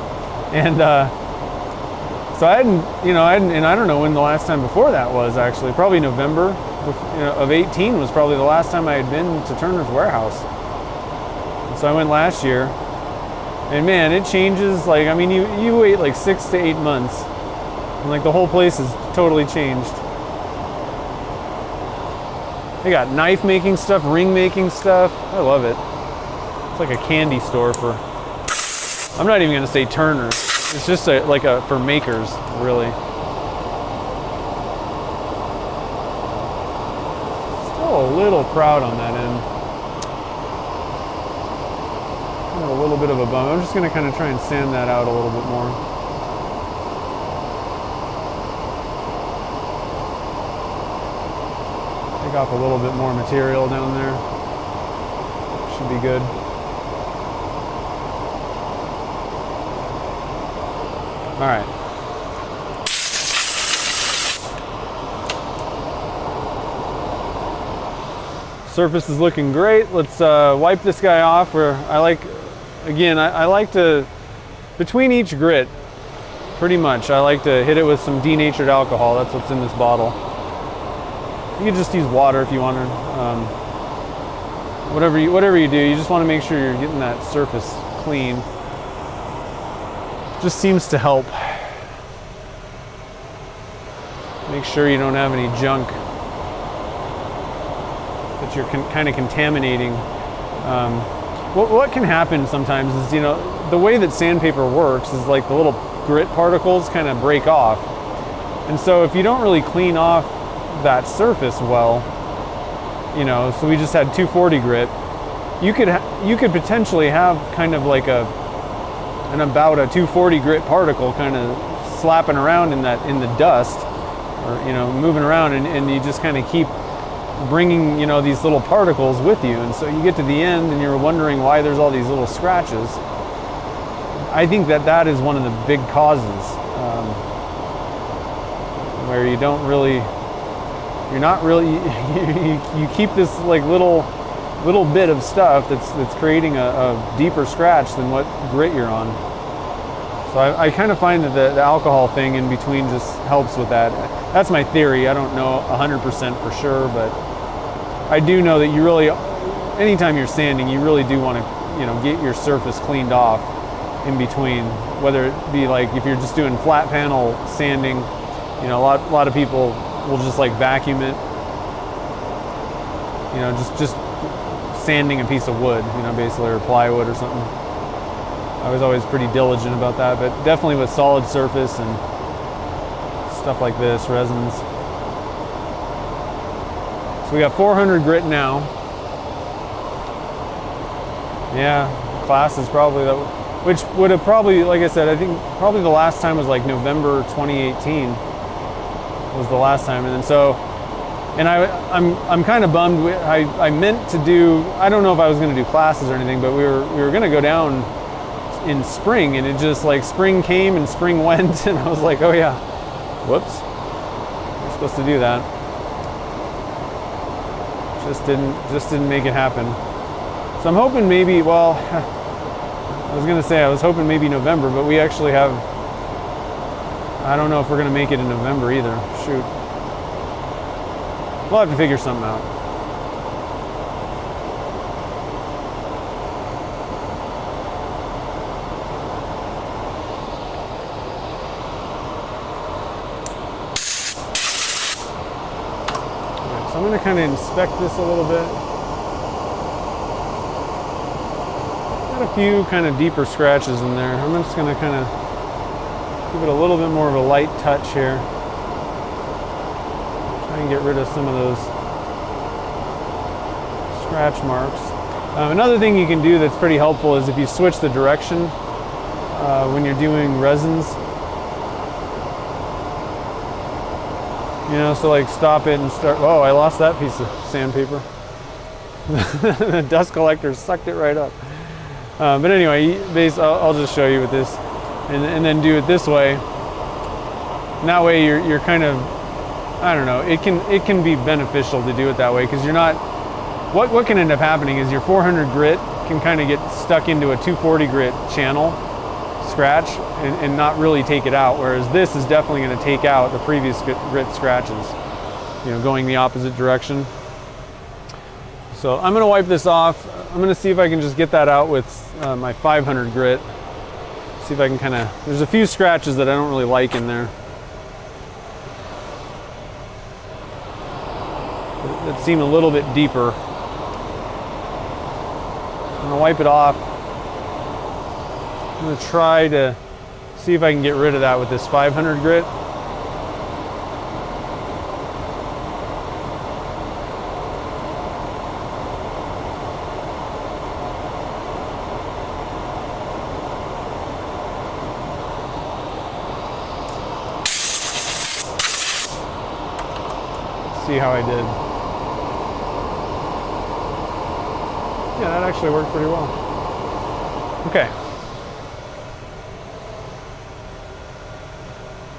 And so I hadn't, and I don't know when the last time before that was, actually. Probably November of 18 was probably the last time I had been to Turner's Warehouse. So I went last year, and man, it changes. Like, I mean, you wait like 6 to 8 months, and like the whole place has totally changed. They got knife making stuff, ring making stuff. I love it. It's like a candy store for, I'm not even gonna say Turner's. It's just for makers, really. Still a little proud on that end. Kind of a little bit of a bum. I'm just gonna kind of try and sand that out a little bit more. Take off a little bit more material down there. Should be good. All right. Surface is looking great. Let's wipe this guy off. I like to, between each grit, pretty much, I like to hit it with some denatured alcohol. That's what's in this bottle. You can just use water if you want to. Whatever you do, you just want to make sure you're getting that surface clean. Just seems to help. Make sure you don't have any junk that you're kind of contaminating. What can happen sometimes is, you know, the way that sandpaper works is like the little grit particles kind of break off. And so if you don't really clean off that surface well, you know, so we just had 240 grit, you could potentially have kind of like about a 240 grit particle kind of slapping around in the dust, or, you know, moving around, and you just kind of keep bringing, you know, these little particles with you, and so you get to the end and you're wondering why there's all these little scratches. I think that is one of the big causes, where you keep this like little bit of stuff that's creating a deeper scratch than what grit you're on. So I kind of find that the alcohol thing in between just helps with that. That's my theory. I don't know 100% for sure, but I do know that you really, anytime you're sanding, you really do want to, you know, get your surface cleaned off in between. Whether it be like if you're just doing flat panel sanding, you know, a lot of people will just like vacuum it. You know, just sanding a piece of wood, you know, basically, or plywood or something. I was always pretty diligent about that, but definitely with solid surface and stuff like this, resins. So we got 400 grit now. Yeah, class is probably that, which would have probably, like I said, I think probably the last time was like November 2018 was the last time, and then so. And I'm kind of bummed. I meant to do, I don't know if I was going to do classes or anything, but we were going to go down in spring, and it just like spring came and spring went, and I was like, oh yeah, whoops, we're supposed to do that. Just didn't make it happen. So I'm hoping maybe, well, I was going to say I was hoping maybe November, but we actually have, I don't know if we're gonna make it in November either. Shoot. We'll have to figure something out. Okay, so I'm gonna kind of inspect this a little bit. Got a few kind of deeper scratches in there. I'm just gonna kind of give it a little bit more of a light touch here. Try and get rid of some of those scratch marks. Another thing you can do that's pretty helpful is if you switch the direction when you're doing resins. You know, so like stop it and start. Oh, I lost that piece of sandpaper. The dust collector sucked it right up. But anyway, I'll just show you with this, and then do it this way. And that way you're kind of, I don't know, it can be beneficial to do it that way, because you're not, what can end up happening is your 400 grit can kind of get stuck into a 240 grit channel scratch and not really take it out, whereas this is definitely going to take out the previous grit scratches, you know, going the opposite direction. So I'm going to wipe this off. I'm going to see if I can just get that out with my 500 grit. See if I can kind of, there's a few scratches that I don't really like in there that seem a little bit deeper. I'm going to wipe it off. I'm going to try to see if I can get rid of that with this 500 grit. See how I did. Yeah, that actually worked pretty well. Okay.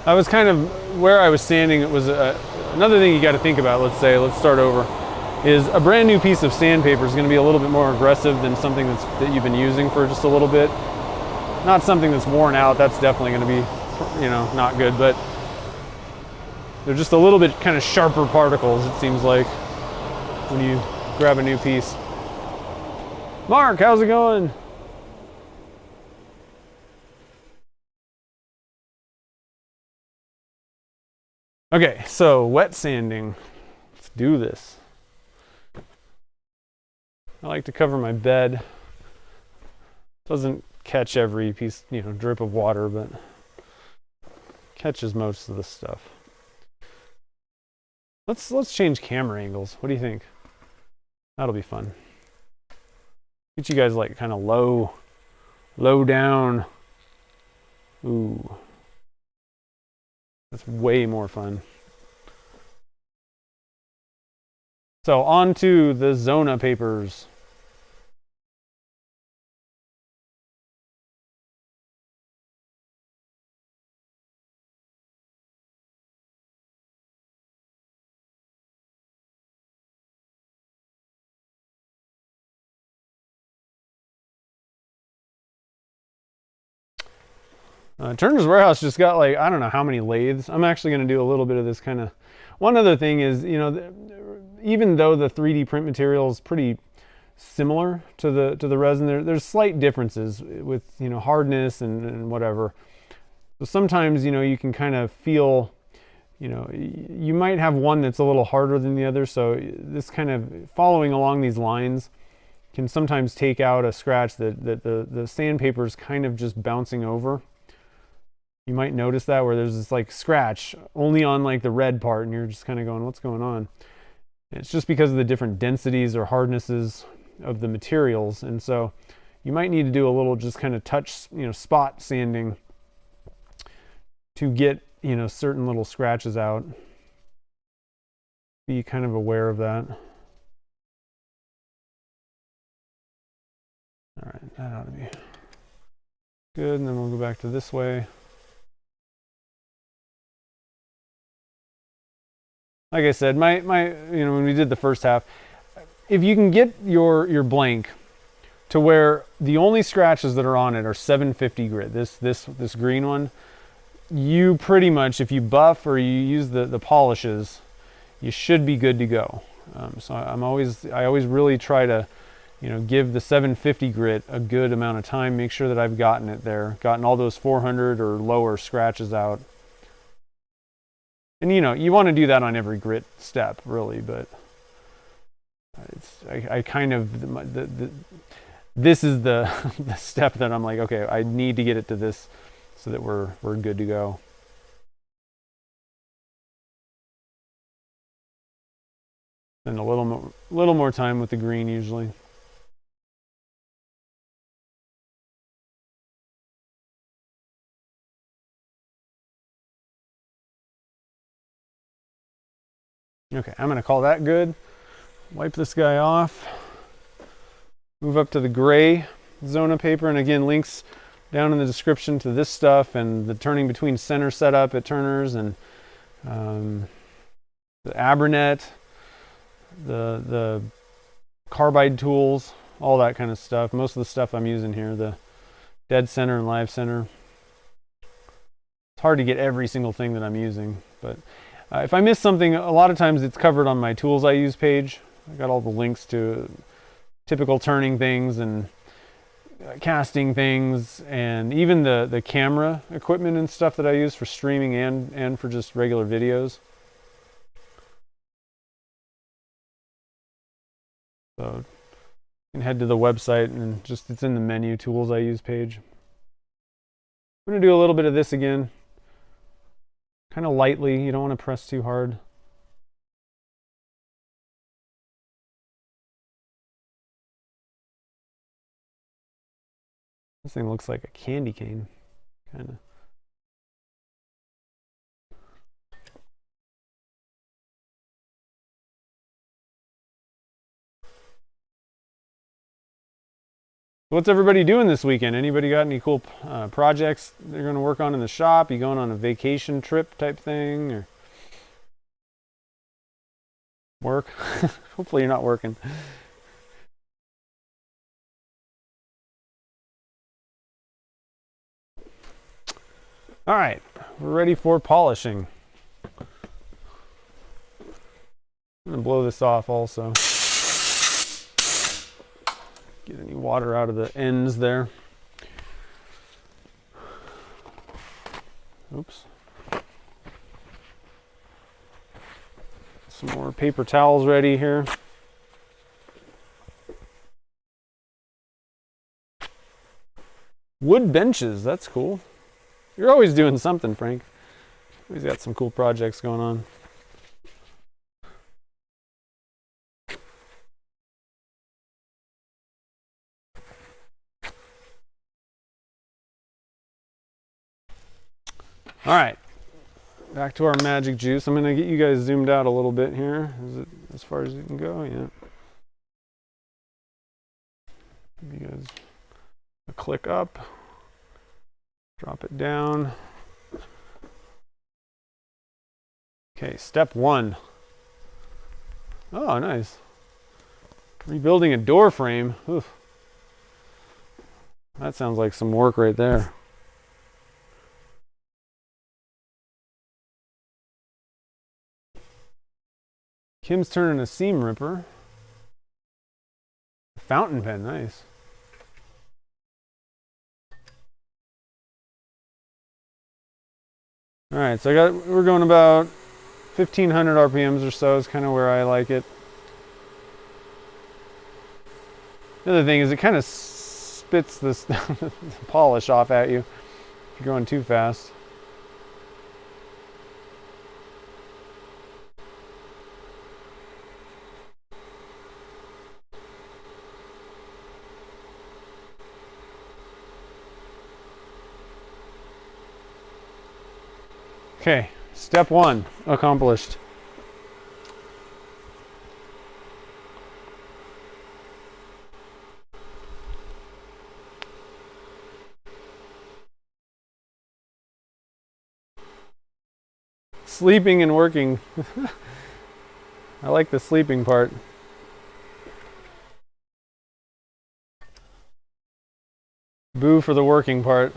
I was kind of, where I was sanding, it was another thing you got to think about, let's start over, is a brand new piece of sandpaper is going to be a little bit more aggressive than something that you've been using for just a little bit. Not something that's worn out, that's definitely going to be, you know, not good, but they're just a little bit kind of sharper particles, it seems like, when you grab a new piece. Mark, how's it going? Okay, so wet sanding. Let's do this. I like to cover my bed. Doesn't catch every piece, you know, drip of water, but catches most of the stuff. Let's change camera angles. What do you think? That'll be fun. Get you guys like kind of low down. Ooh. That's way more fun. So on to the Zona papers. Turner's Warehouse just got like, I don't know how many lathes. I'm actually going to do a little bit of this kind of. One other thing is, you know, even though the 3D print material is pretty similar to the resin, there's slight differences with, you know, hardness and whatever. So sometimes, you know, you can kind of feel, you know, you might have one that's a little harder than the other. So this kind of following along these lines can sometimes take out a scratch that the sandpaper is kind of just bouncing over. You might notice that where there's this like scratch only on like the red part, and you're just kind of going, what's going on? And it's just because of the different densities or hardnesses of the materials. And so you might need to do a little just kind of touch, you know, spot sanding to get, you know, certain little scratches out. Be kind of aware of that. All right, that ought to be good. And then we'll go back to this way. Like I said, my you know, when we did the first half, if you can get your blank to where the only scratches that are on it are 750 grit, this green one, you pretty much, if you buff or you use the polishes, you should be good to go. So I always really try to, give the 750 grit a good amount of time, make sure that I've gotten it there, gotten all those 400 or lower scratches out. And you want to do that on every grit step, really, but I kind of, this is the step that I'm like, okay, I need to get it to this so that we're good to go. Spend a little more time with the green usually. Okay, I'm gonna call that good. Wipe this guy off. Move up to the gray Zona paper, and again, links down in the description to this stuff and the turning between center setup at Turner's, and the Abernet, the carbide tools, all that kind of stuff. Most of the stuff I'm using here, the dead center and live center. It's hard to get every single thing that I'm using, but if I miss something, a lot of times it's covered on my tools I use page. I got all the links to typical turning things and casting things, and even the camera equipment and stuff that I use for streaming and for just regular videos. So you can head to the website and it's in the menu tools I use page. I'm going to do a little bit of this again. Kind of lightly, you don't want to press too hard. This thing looks like a candy cane, kind of. What's everybody doing this weekend? Anybody got any cool projects they're going to work on in the shop? You going on a vacation trip type thing, or work? Hopefully you're not working. All right, we're ready for polishing. I'm going to blow this off also. Get any water out of the ends there. Oops. Some more paper towels ready here. Wood benches, that's cool. You're always doing something, Frank. Always got some cool projects going on. All right, back to our magic juice. I'm gonna get you guys zoomed out a little bit here. Is it as far as you can go? Yeah. Give you guys a click up, drop it down. Okay, step one. Oh, nice. Rebuilding a door frame. Oof. That sounds like some work right there. Kim's turning a seam ripper. Fountain pen, nice. All right, so we're going about 1,500 RPMs or so is kind of where I like it. The other thing is it kind of spits this the polish off at you if you're going too fast. Okay, step one accomplished. Sleeping and working. I like the sleeping part. Boo for the working part.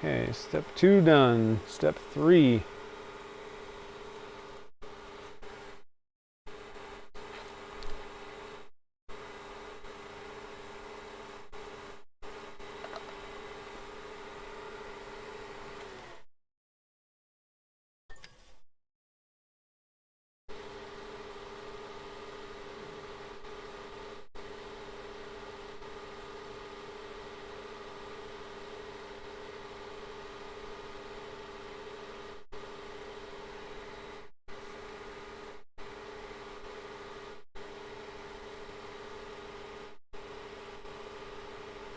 Okay, step 2 done. Step 3.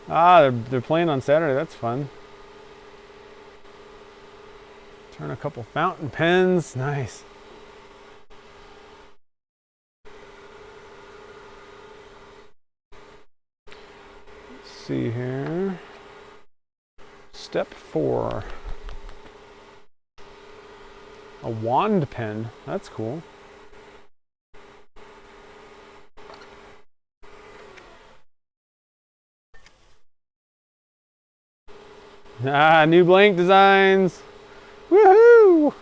Ah, they're playing on Saturday. That's fun. Turn a couple fountain pens. Nice. Let's see here. Step 4. A wand pen. That's cool. Ah, new blank designs. Woohoo!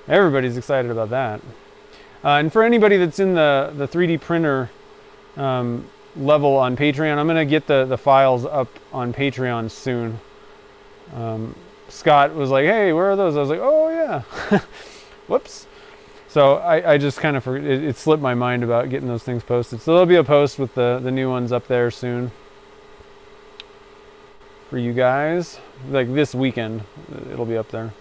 Everybody's excited about that. And for anybody that's in the 3D printer level on Patreon, I'm going to get the files up on Patreon soon. Scott was like, hey, where are those? I was like, oh, yeah. Whoops. So I just kind of forget. It slipped my mind about getting those things posted. So there'll be a post with the new ones up there soon for you guys. Like this weekend, it'll be up there.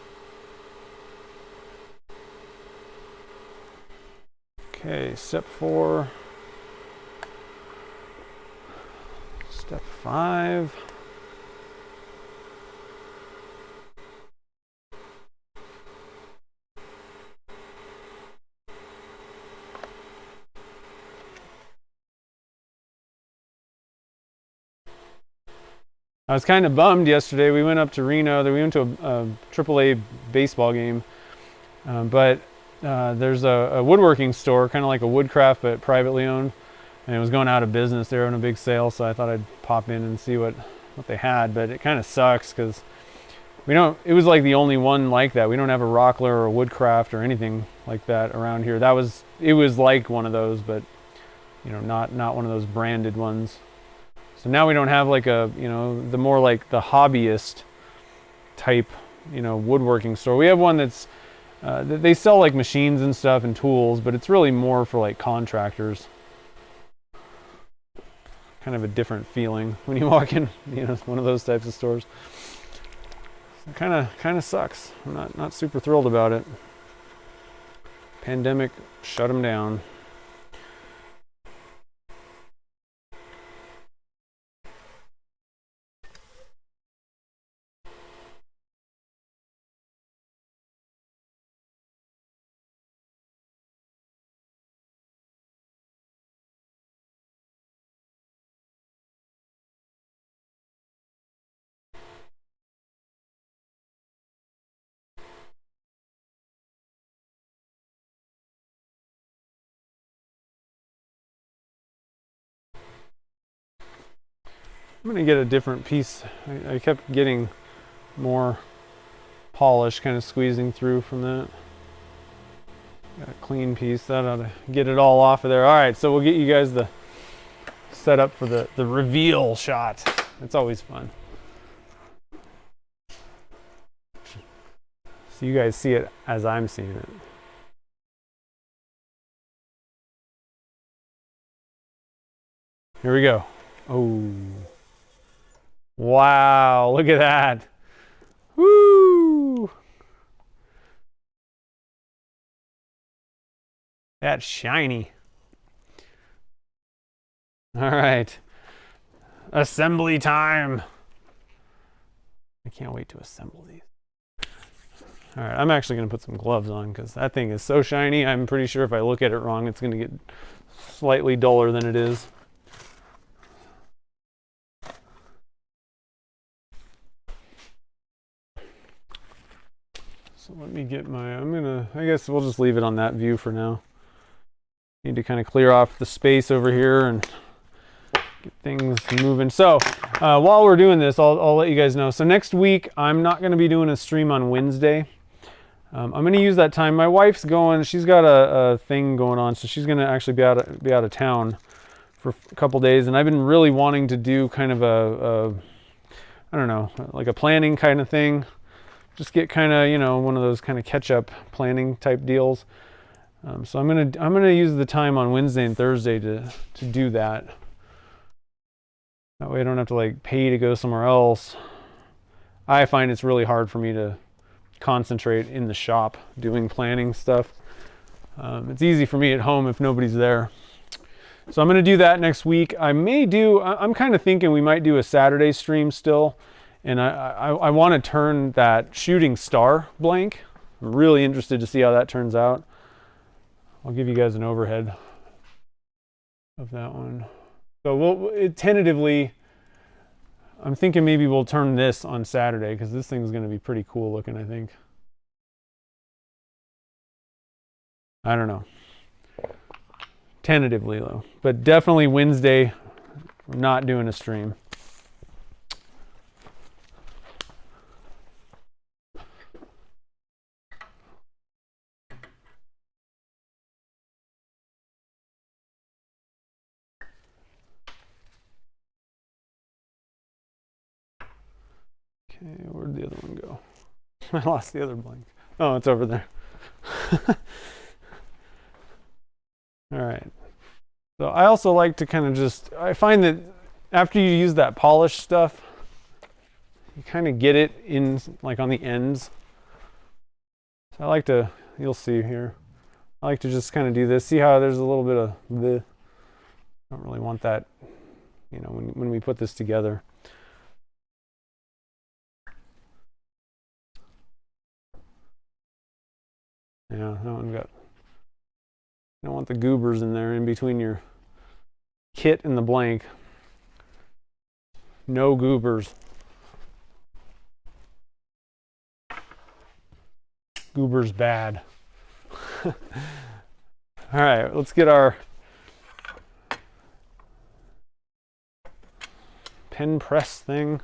Okay, step 4. Step 5. I was kind of bummed yesterday. We went up to Reno. We went to a AAA baseball game. But there's a woodworking store, kind of like a Woodcraft, but privately owned. And it was going out of business. They were on a big sale, so I thought I'd pop in and see what they had. But it kind of sucks because it was like the only one like that. We don't have a Rockler or a Woodcraft or anything like that around here. It was like one of those, but not one of those branded ones. So now we don't have like the more like the hobbyist type, woodworking store. We have one that's, they sell like machines and stuff and tools, but it's really more for like contractors. Kind of a different feeling when you walk in, one of those types of stores. It kind of sucks. I'm not super thrilled about it. Pandemic shut them down. I'm going to get a different piece. I kept getting more polish kind of squeezing through from that. Got a clean piece. That ought to get it all off of there. All right, so we'll get you guys the setup for the reveal shot. It's always fun. So you guys see it as I'm seeing it. Here we go. Oh. Wow, look at that. Woo! That's shiny. All right. Assembly time. I can't wait to assemble these. All right, I'm actually going to put some gloves on because that thing is so shiny. I'm pretty sure if I look at it wrong, it's going to get slightly duller than it is. So let me get I guess we'll just leave it on that view for now. Need to kind of clear off the space over here and get things moving. So while we're doing this, I'll let you guys know. So next week, I'm not going to be doing a stream on Wednesday. I'm going to use that time. My wife's going, she's got a thing going on, so she's going to actually be out of town for a couple days. And I've been really wanting to do kind of I don't know, like a planning kind of thing. Just get kind of, you know, one of those kind of catch-up planning type deals. So I'm gonna use the time on Wednesday and Thursday to do that. That way I don't have to like pay to go somewhere else. I find it's really hard for me to concentrate in the shop doing planning stuff. It's easy for me at home if nobody's there. So I'm going to do that next week. I'm kind of thinking we might do a Saturday stream still. And I want to turn that shooting star blank. I'm really interested to see how that turns out. I'll give you guys an overhead of that one. So tentatively, I'm thinking maybe we'll turn this on Saturday because this thing's going to be pretty cool looking, I think. I don't know. Tentatively though, but definitely Wednesday, we're not doing a stream. Okay, where'd the other one go? I lost the other blank. Oh, it's over there. All right. So I also like to kind of I find that after you use that polish stuff, you kind of get it in like on the ends. So I like to, you'll see here, I like to just kind of do this. See how there's a little bit of the, I don't really want that, you know, when we put this together. Yeah, that one got, you don't want the goobers in there in between your kit and the blank. No goobers. Goobers bad. All right, let's get our pen press thing.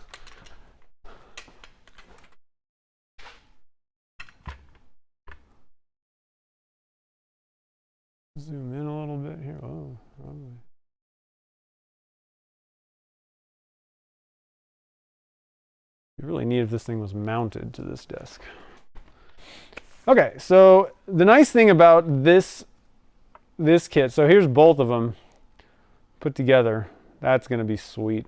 Zoom in a little bit here. Oh, probably. You really need if this thing was mounted to this desk. Okay, so the nice thing about this kit, so here's both of them put together. That's going to be sweet.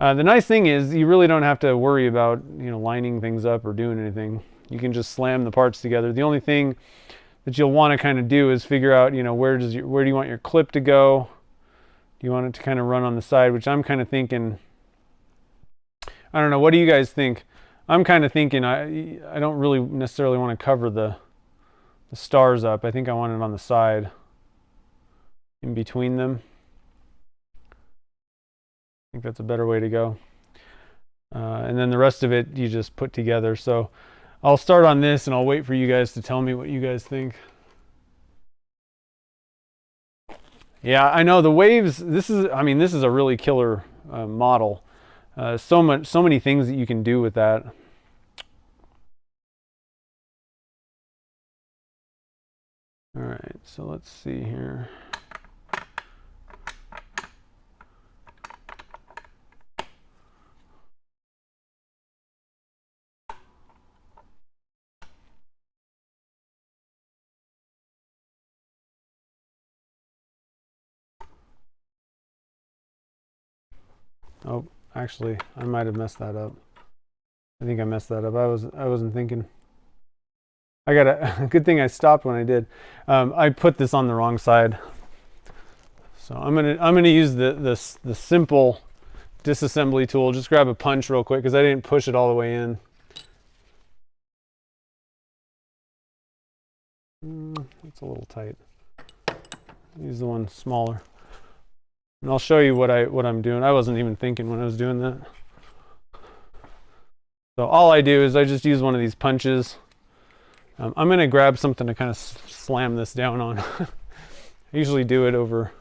The nice thing is you really don't have to worry about, you know, lining things up or doing anything. You can just slam the parts together. The only thing that you'll want to kind of do is figure out, you know, where do you want your clip to go? Do you want it to kind of run on the side, which I'm kind of thinking, I don't know, what do you guys think? I'm kind of thinking I don't really necessarily want to cover the stars up. I think I want it on the side in between them. I think that's a better way to go. And then the rest of it you just put together. So I'll start on this and I'll wait for you guys to tell me what you guys think. Yeah, I know the waves, this is a really killer model. So many things that you can do with that. All right, so let's see here. Oh, actually, I might have messed that up. I think I messed that up. I wasn't thinking. I got a good thing I stopped when I did. I put this on the wrong side. So I'm gonna use the simple disassembly tool. Just grab a punch real quick because I didn't push it all the way in. It's a little tight. Use the one smaller. And I'll show you what I'm doing. I wasn't even thinking when I was doing that. So all I do is I just use one of these punches. I'm going to grab something to kind of slam this down on. I usually do it over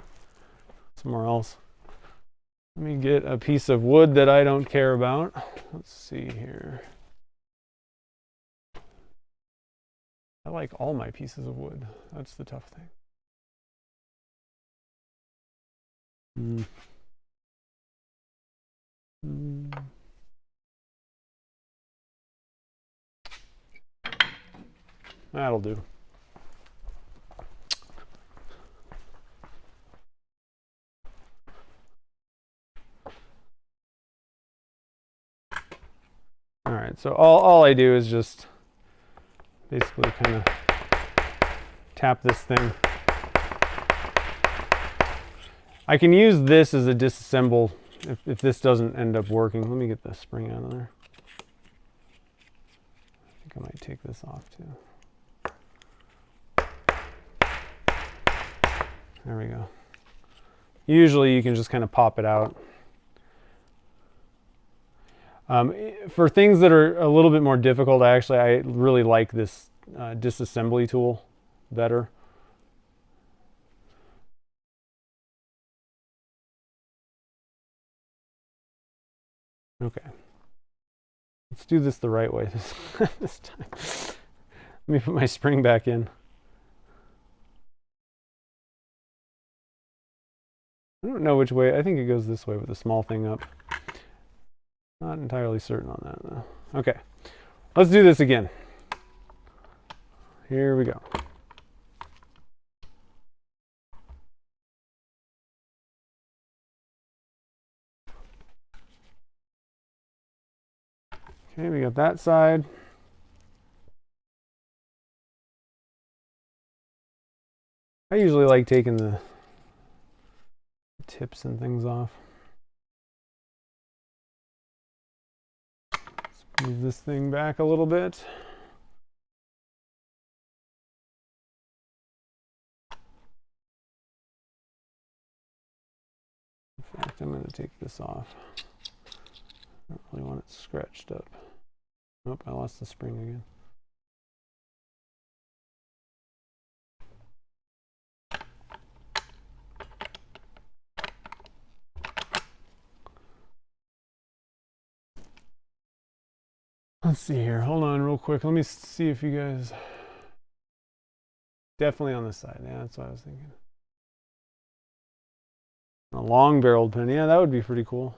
somewhere else. Let me get a piece of wood that I don't care about. Let's see here. I like all my pieces of wood. That's the tough thing. That'll do. All right, so all I do is just basically kind of tap this thing. I can use this as a disassemble if this doesn't end up working. Let me get the spring out of there. I think I might take this off too. There we go. Usually you can just kind of pop it out. For things that are a little bit more difficult, I really like this disassembly tool better. Okay. Let's do this the right way this time. Let me put my spring back in. I don't know which way. I think it goes this way with the small thing up. Not entirely certain on that though. Okay, let's do this again. Here we go. Okay, we got that side. I usually like taking the tips and things off. Let's move this thing back a little bit. In fact, I'm going to take this off. I don't really want it scratched up. Nope, I lost the spring again. Let's see here. Hold on real quick. Let me see if you guys... Definitely on this side. Yeah, that's what I was thinking. A long barreled pen. Yeah, that would be pretty cool.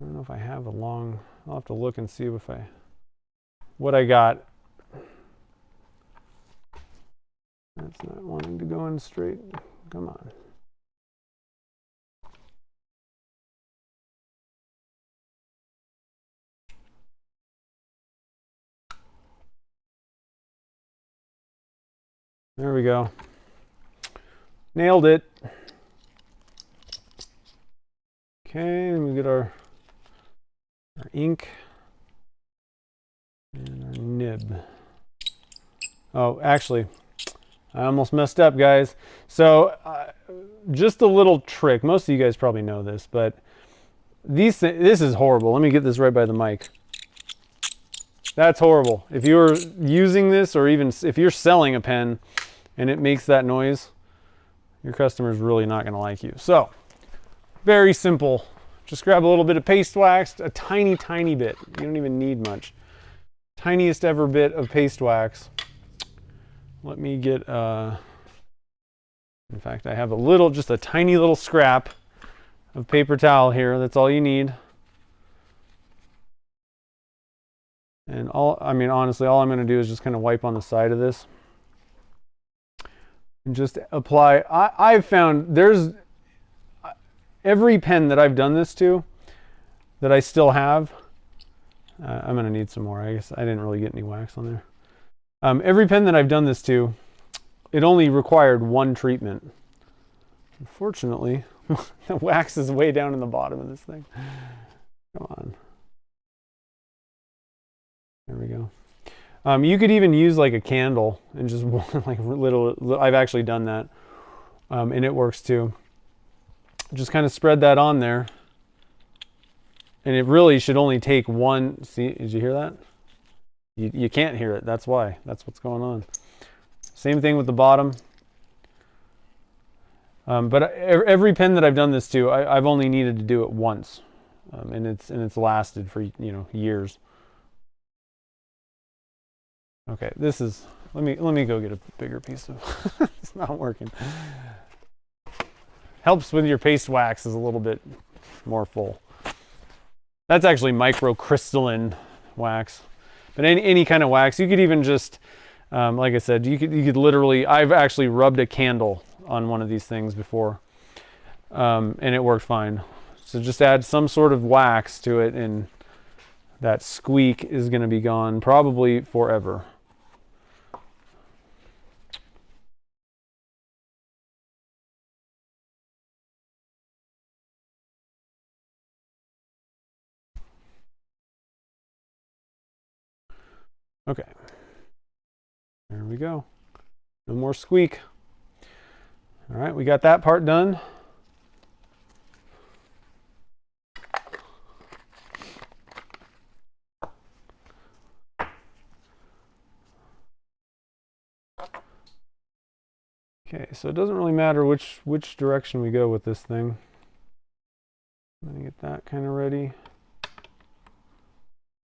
I don't know if I have a long... I'll have to look and see if what I got. That's not wanting to go in straight. Come on. There we go. Nailed it. Okay, and we get our ink and our nib. Oh, actually, I almost messed up, guys. So just a little trick. Most of you guys probably know this, but this is horrible. Let me get this right by the mic. That's horrible. If you're using this, or even if you're selling a pen and it makes that noise, your customer's really not going to like you. So very simple. Just grab a little bit of paste wax, a tiny, tiny bit. You don't even need much. Tiniest ever bit of paste wax. Let me get, in fact, I have just a tiny little scrap of paper towel here. That's all you need. And honestly, all I'm going to do is just kind of wipe on the side of this. And just apply. I've found every pen that I've done this to, that I still have, I'm going to need some more. I guess I didn't really get any wax on there. Every pen that I've done this to, it only required one treatment. Unfortunately, the wax is way down in the bottom of this thing. Come on. There we go. You could even use like a candle and just like little, I've actually done that. And it works too. Just kind of spread that on there. And it really should only take one. See, did you hear that? You can't hear it. That's why. That's what's going on. Same thing with the bottom. But every pen that I've done this to, I've only needed to do it once, and it's lasted for years. Okay, this is. Let me go get a bigger piece of. It's not working. Helps with your paste wax is a little bit more full. That's actually microcrystalline wax, but any kind of wax. You could even just, like I said, you could literally. I've actually rubbed a candle on one of these things before, and it worked fine. So just add some sort of wax to it, and that squeak is going to be gone probably forever. Okay, there we go. No more squeak. All right, we got that part done. Okay, so it doesn't really matter which direction we go with this thing. I'm gonna get that kind of ready.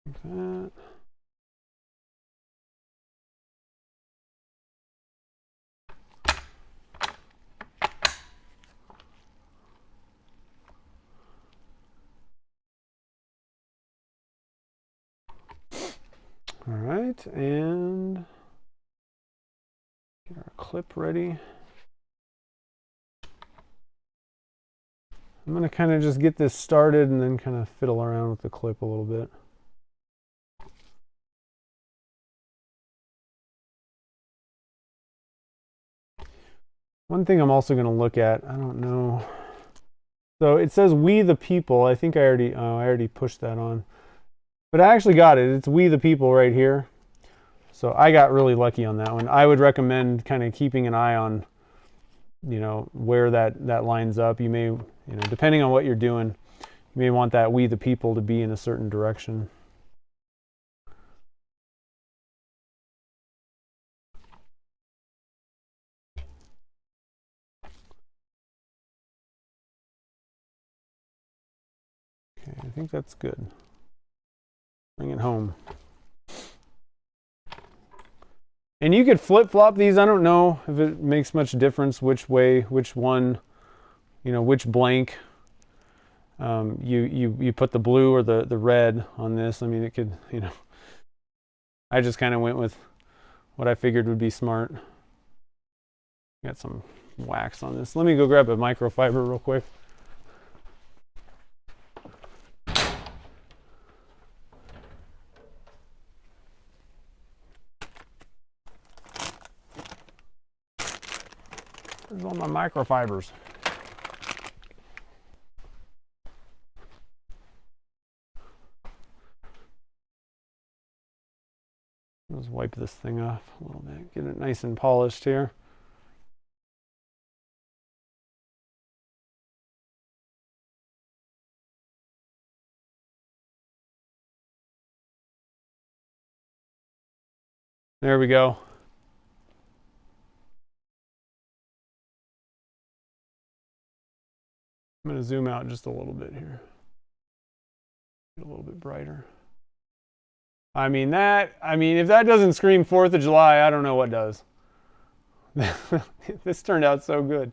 Like that. All right, and get our clip ready. I'm going to kind of just get this started and then kind of fiddle around with the clip a little bit. One thing I'm also going to look at, I don't know. So it says "We the People." I think I already pushed that on. But I actually got it. It's "We the People" right here. So I got really lucky on that one. I would recommend kind of keeping an eye on, where that lines up. You may, depending on what you're doing, you may want that "We the People" to be in a certain direction. Okay, I think that's good. Bring it home. And you could flip-flop these. I don't know if it makes much difference which way, which one, which blank. You put the blue or the red on this. I mean, it could, I just kind of went with what I figured would be smart. Got some wax on this. Let me go grab a microfiber real quick. There's all my microfibers. Let's wipe this thing off a little bit, get it nice and polished here. There we go. I'm going to zoom out just a little bit here. Get a little bit brighter. I mean, if that doesn't scream 4th of July, I don't know what does. This turned out so good.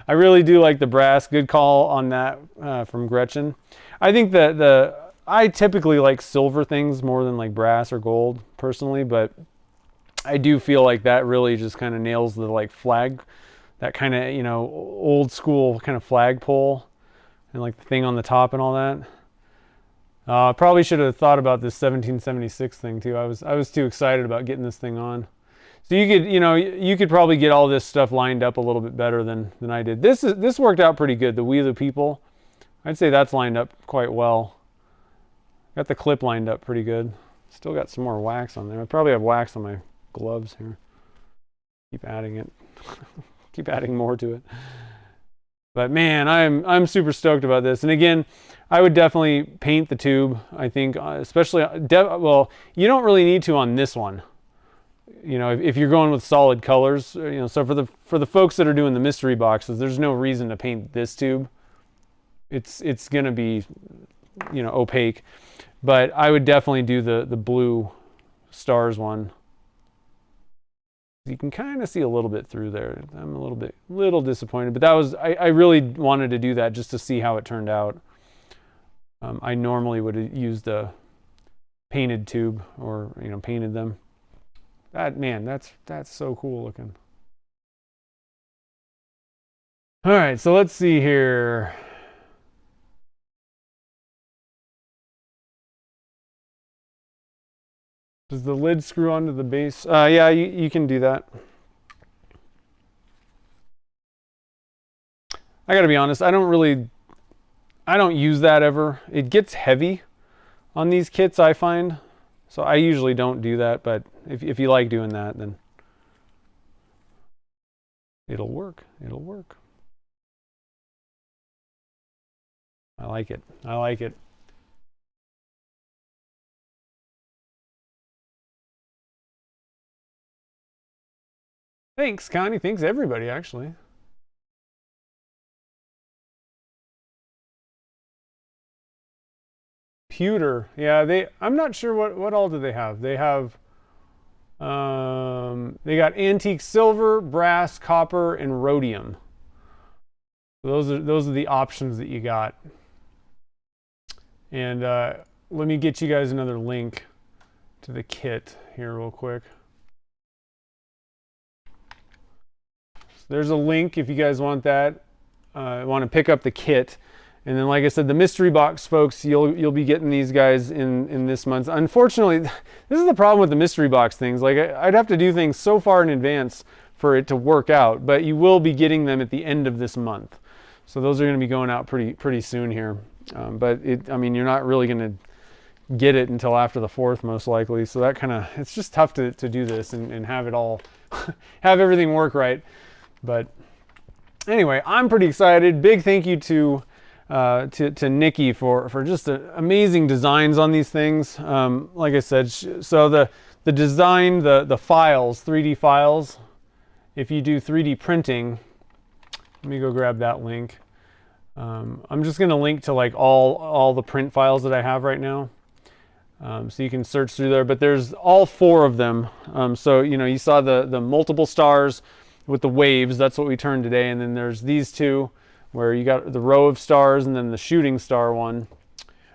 I really do like the brass. Good call on that from Gretchen. I think that I typically like silver things more than like brass or gold personally, but I do feel like that really just kind of nails the like flag, that kind of, old school kind of flagpole and like the thing on the top and all that. Probably should have thought about this 1776 thing too. I was too excited about getting this thing on. So you could probably get all this stuff lined up a little bit better than I did. This worked out pretty good. The "We the People," I'd say that's lined up quite well. Got the clip lined up pretty good. Still got some more wax on there. I probably have wax on my gloves here. Keep adding it. Keep adding more to it. But man, I'm super stoked about this. And again, I would definitely paint the tube. I think, especially well, you don't really need to on this one. you know, if you're going with solid colors, you know, so for the folks that are doing the mystery boxes, there's no reason to paint this tube. It's gonna be, you know, opaque, but I would definitely do the blue stars one. You can kind of see a little bit through there. I'm a little disappointed, but that was, I really wanted to do that just to see how it turned out. I normally would have used a painted tube, or, you know, painted them. Man, that's so cool looking. All right, so let's see here. Does the lid screw onto the base? Yeah, you can do that. I gotta be honest, I don't use that ever. It gets heavy on these kits, I find. So I usually don't do that, but if you like doing that, then it'll work. It'll work. I like it. I like it. Thanks, Connie. Thanks, everybody, actually. Pewter. Yeah, I'm not sure what all do they have. They have, they got antique silver, brass, copper, and rhodium. Those are the options that you got. And let me get you guys another link to the kit here real quick. There's a link if you guys want that, want to pick up the kit. And then, like I said, the mystery box folks, you'll be getting these guys in this month. Unfortunately, this is the problem with the mystery box things. Like, I'd have to do things so far in advance for it to work out, but you will be getting them at the end of this month. So those are going to be going out pretty soon here. But I mean, you're not really going to get it until after the 4th, most likely. So that it's just tough to do this and have it all, have everything work right. But anyway, I'm pretty excited. Big thank you to Nikki for just amazing designs on these things. Like I said, so the design, the files, 3D files, if you do 3D printing, let me go grab that link. I'm just going to link to like all the print files that I have right now. So you can search through there, but there's all 4 of them. So, you know, you saw the multiple stars with the waves, that's what we turned today. And then there's these 2 where you got the row of stars and then the shooting star one.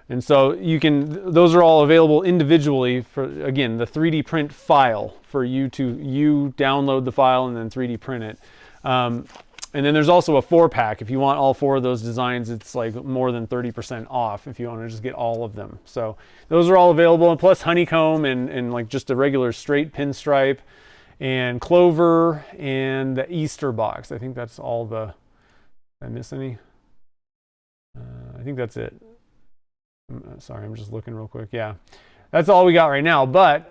And so those are all available individually for, again, the 3D print file for you download the file and then 3D print it. And then there's also a 4-pack. If you want all 4 of those designs, it's like more than 30% off if you want to just get all of them. So those are all available, and plus honeycomb and like just a regular straight pinstripe and clover and the Easter box. I think that's all the, did I miss any? I think that's it. Sorry, I'm just looking real quick. Yeah, that's all we got right now. But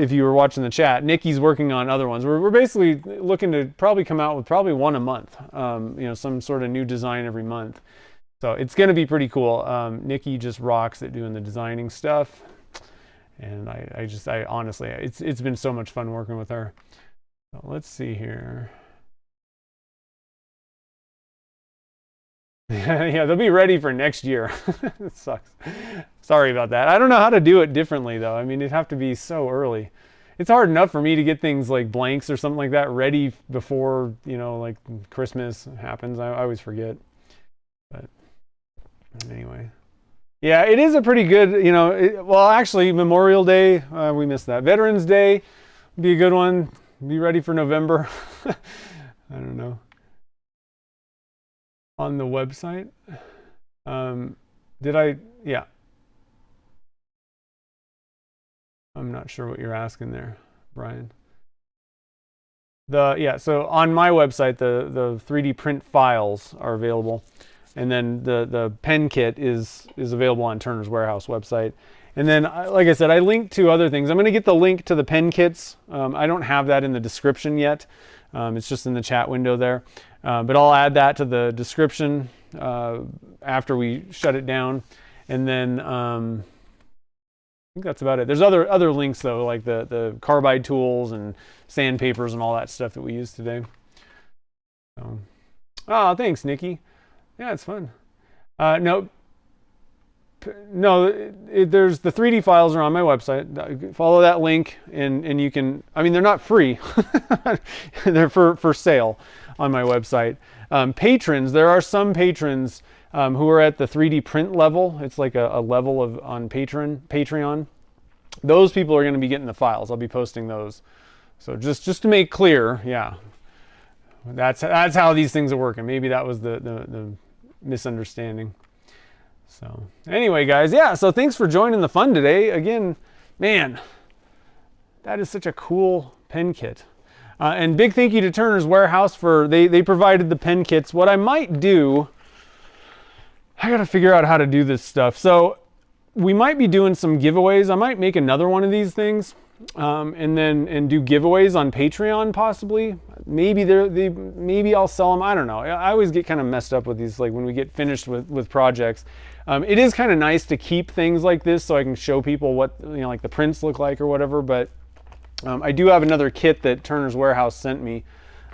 if you were watching the chat, Nikki's working on other ones. We're basically looking to probably come out with probably one a month. You know, some sort of new design every month. So it's going to be pretty cool. Nikki just rocks at doing the designing stuff. And I honestly, it's been so much fun working with her. So let's see here. Yeah, they'll be ready for next year. It sucks. Sorry about that. I don't know how to do it differently though. I mean, it'd have to be so early. It's hard enough for me to get things like blanks or something like that ready before, you know, like Christmas happens. I always forget. But anyway. Yeah, it is a pretty good, you know, well, actually, Memorial Day, we missed that. Veterans Day would be a good one. Be ready for November. I don't know. On the website. Yeah. I'm not sure what you're asking there, Brian. So on my website, the 3D print files are available. And then the pen kit is available on Turner's Warehouse website. And then, like I said, I linked to other things. I'm going to get the link to the pen kits. I don't have that in the description yet. It's just in the chat window there. But I'll add that to the description after we shut it down. And then, think that's about it. There's other links though, like the carbide tools and sandpapers and all that stuff that we use today. So, oh, thanks, Nikki. Yeah, it's fun. No, there's the 3D files are on my website. Follow that link, and you can. I mean, they're not free. They're for sale on my website. Patrons, there are some patrons who are at the 3D print level. It's like a level of on Patreon. Those people are going to be getting the files. I'll be posting those. So just to make clear, yeah, that's how these things are working. Maybe that was the misunderstanding. So anyway, guys, yeah, so thanks for joining the fun today. Again, man, that is such a cool pen kit. And big thank you to Turner's Warehouse for, they provided the pen kits. What I might do, I got to figure out how to do this stuff. So we might be doing some giveaways. I might make another one of these things and do giveaways on Patreon possibly. Maybe maybe I'll sell them. I don't know. I always get kind of messed up with these, like when we get finished with projects. It is kind of nice to keep things like this so I can show people what, you know, like the prints look like or whatever. But I do have another kit that Turner's Warehouse sent me.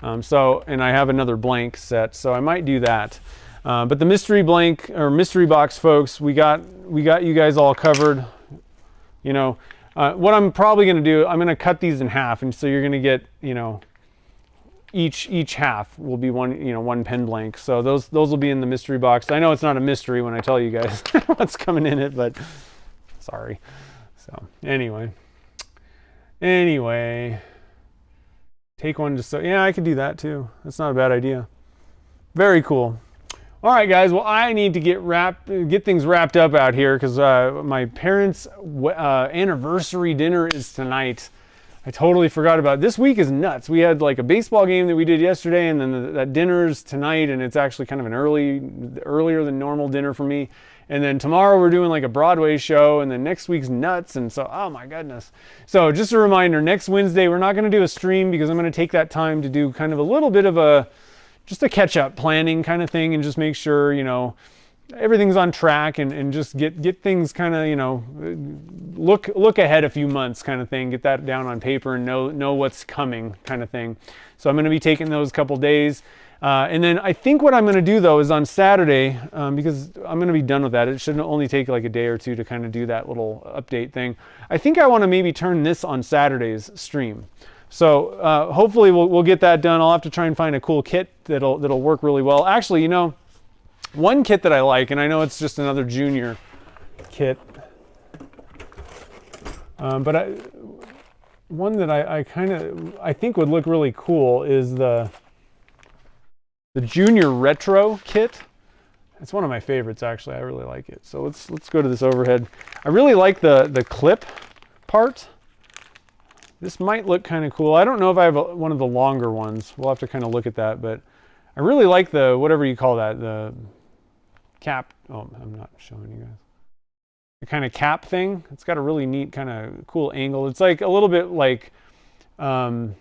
And I have another blank set, so I might do that. But the mystery blank or mystery box, folks, we got you guys all covered. You know, what I'm probably going to do, I'm going to cut these in half, and so you're going to get, you know, each half will be one pen blank. So those will be in the mystery box. I know it's not a mystery when I tell you guys what's coming in it, but sorry. So anyway, take one just so, yeah, I could do that too. That's not a bad idea. Very cool. All right, guys. Well, I need to get things wrapped up out here because my parents' anniversary dinner is tonight. I totally forgot about it. This week is nuts. We had like a baseball game that we did yesterday, and then that dinner's tonight, and it's actually kind of an earlier than normal dinner for me. And then tomorrow we're doing like a Broadway show, and then next week's nuts, and so, oh my goodness. So just a reminder, next Wednesday we're not going to do a stream because I'm going to take that time to do kind of a little bit of just a catch-up planning kind of thing, and just make sure, you know, everything's on track, and just get things kind of, you know, look ahead a few months kind of thing, get that down on paper and know what's coming kind of thing. So I'm going to be taking those couple days. And then I think what I'm going to do though is on Saturday, because I'm going to be done with that. It should only take like a day or two to kind of do that little update thing. I think I want to maybe turn this on Saturday's stream. So hopefully we'll get that done. I'll have to try and find a cool kit that'll work really well. Actually, you know, one kit that I like, and I know it's just another junior kit, but one that I think would look really cool is the Junior Retro kit. It's one of my favorites, actually. I really like it. So let's go to this overhead. I really like the clip part. This might look kind of cool. I don't know if I have one of the longer ones. We'll have to kind of look at that, but I really like the, whatever you call that, the cap. Oh, I'm not showing you guys. The kind of cap thing. It's got a really neat kind of cool angle. It's like a little bit like Art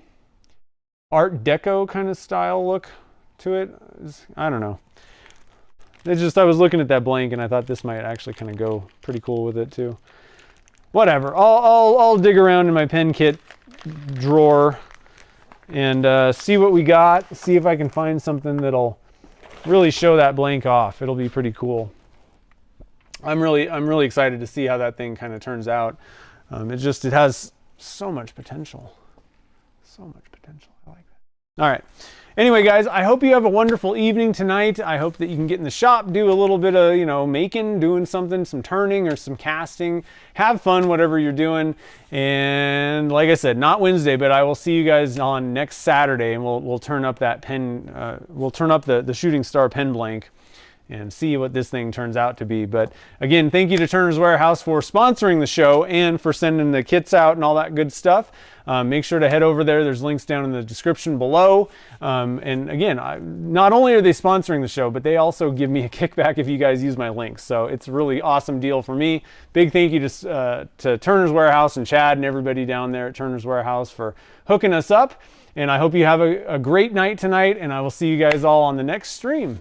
Deco kind of style look to it. I don't know. It's just, I was looking at that blank and I thought this might actually kind of go pretty cool with it too. Whatever. I'll dig around in my pen kit drawer and see what we got. See if I can find something that'll really show that blank off. It'll be pretty cool. I'm really excited to see how that thing kind of turns out. It has so much potential. So much potential. I like that. All right. Anyway, guys, I hope you have a wonderful evening tonight. I hope that you can get in the shop, do a little bit of, you know, making, doing something, some turning or some casting. Have fun, whatever you're doing. And like I said, not Wednesday, but I will see you guys on next Saturday, and we'll turn up that pen. We'll turn up the Shooting Star pen blank and see what this thing turns out to be. But again, thank you to Turner's Warehouse for sponsoring the show and for sending the kits out and all that good stuff. Make sure to head over there. There's links down in the description below. And again, not only are they sponsoring the show, but they also give me a kickback if you guys use my links. So it's a really awesome deal for me. Big thank you to Turner's Warehouse and Chad and everybody down there at Turner's Warehouse for hooking us up. And I hope you have a great night tonight, and I will see you guys all on the next stream.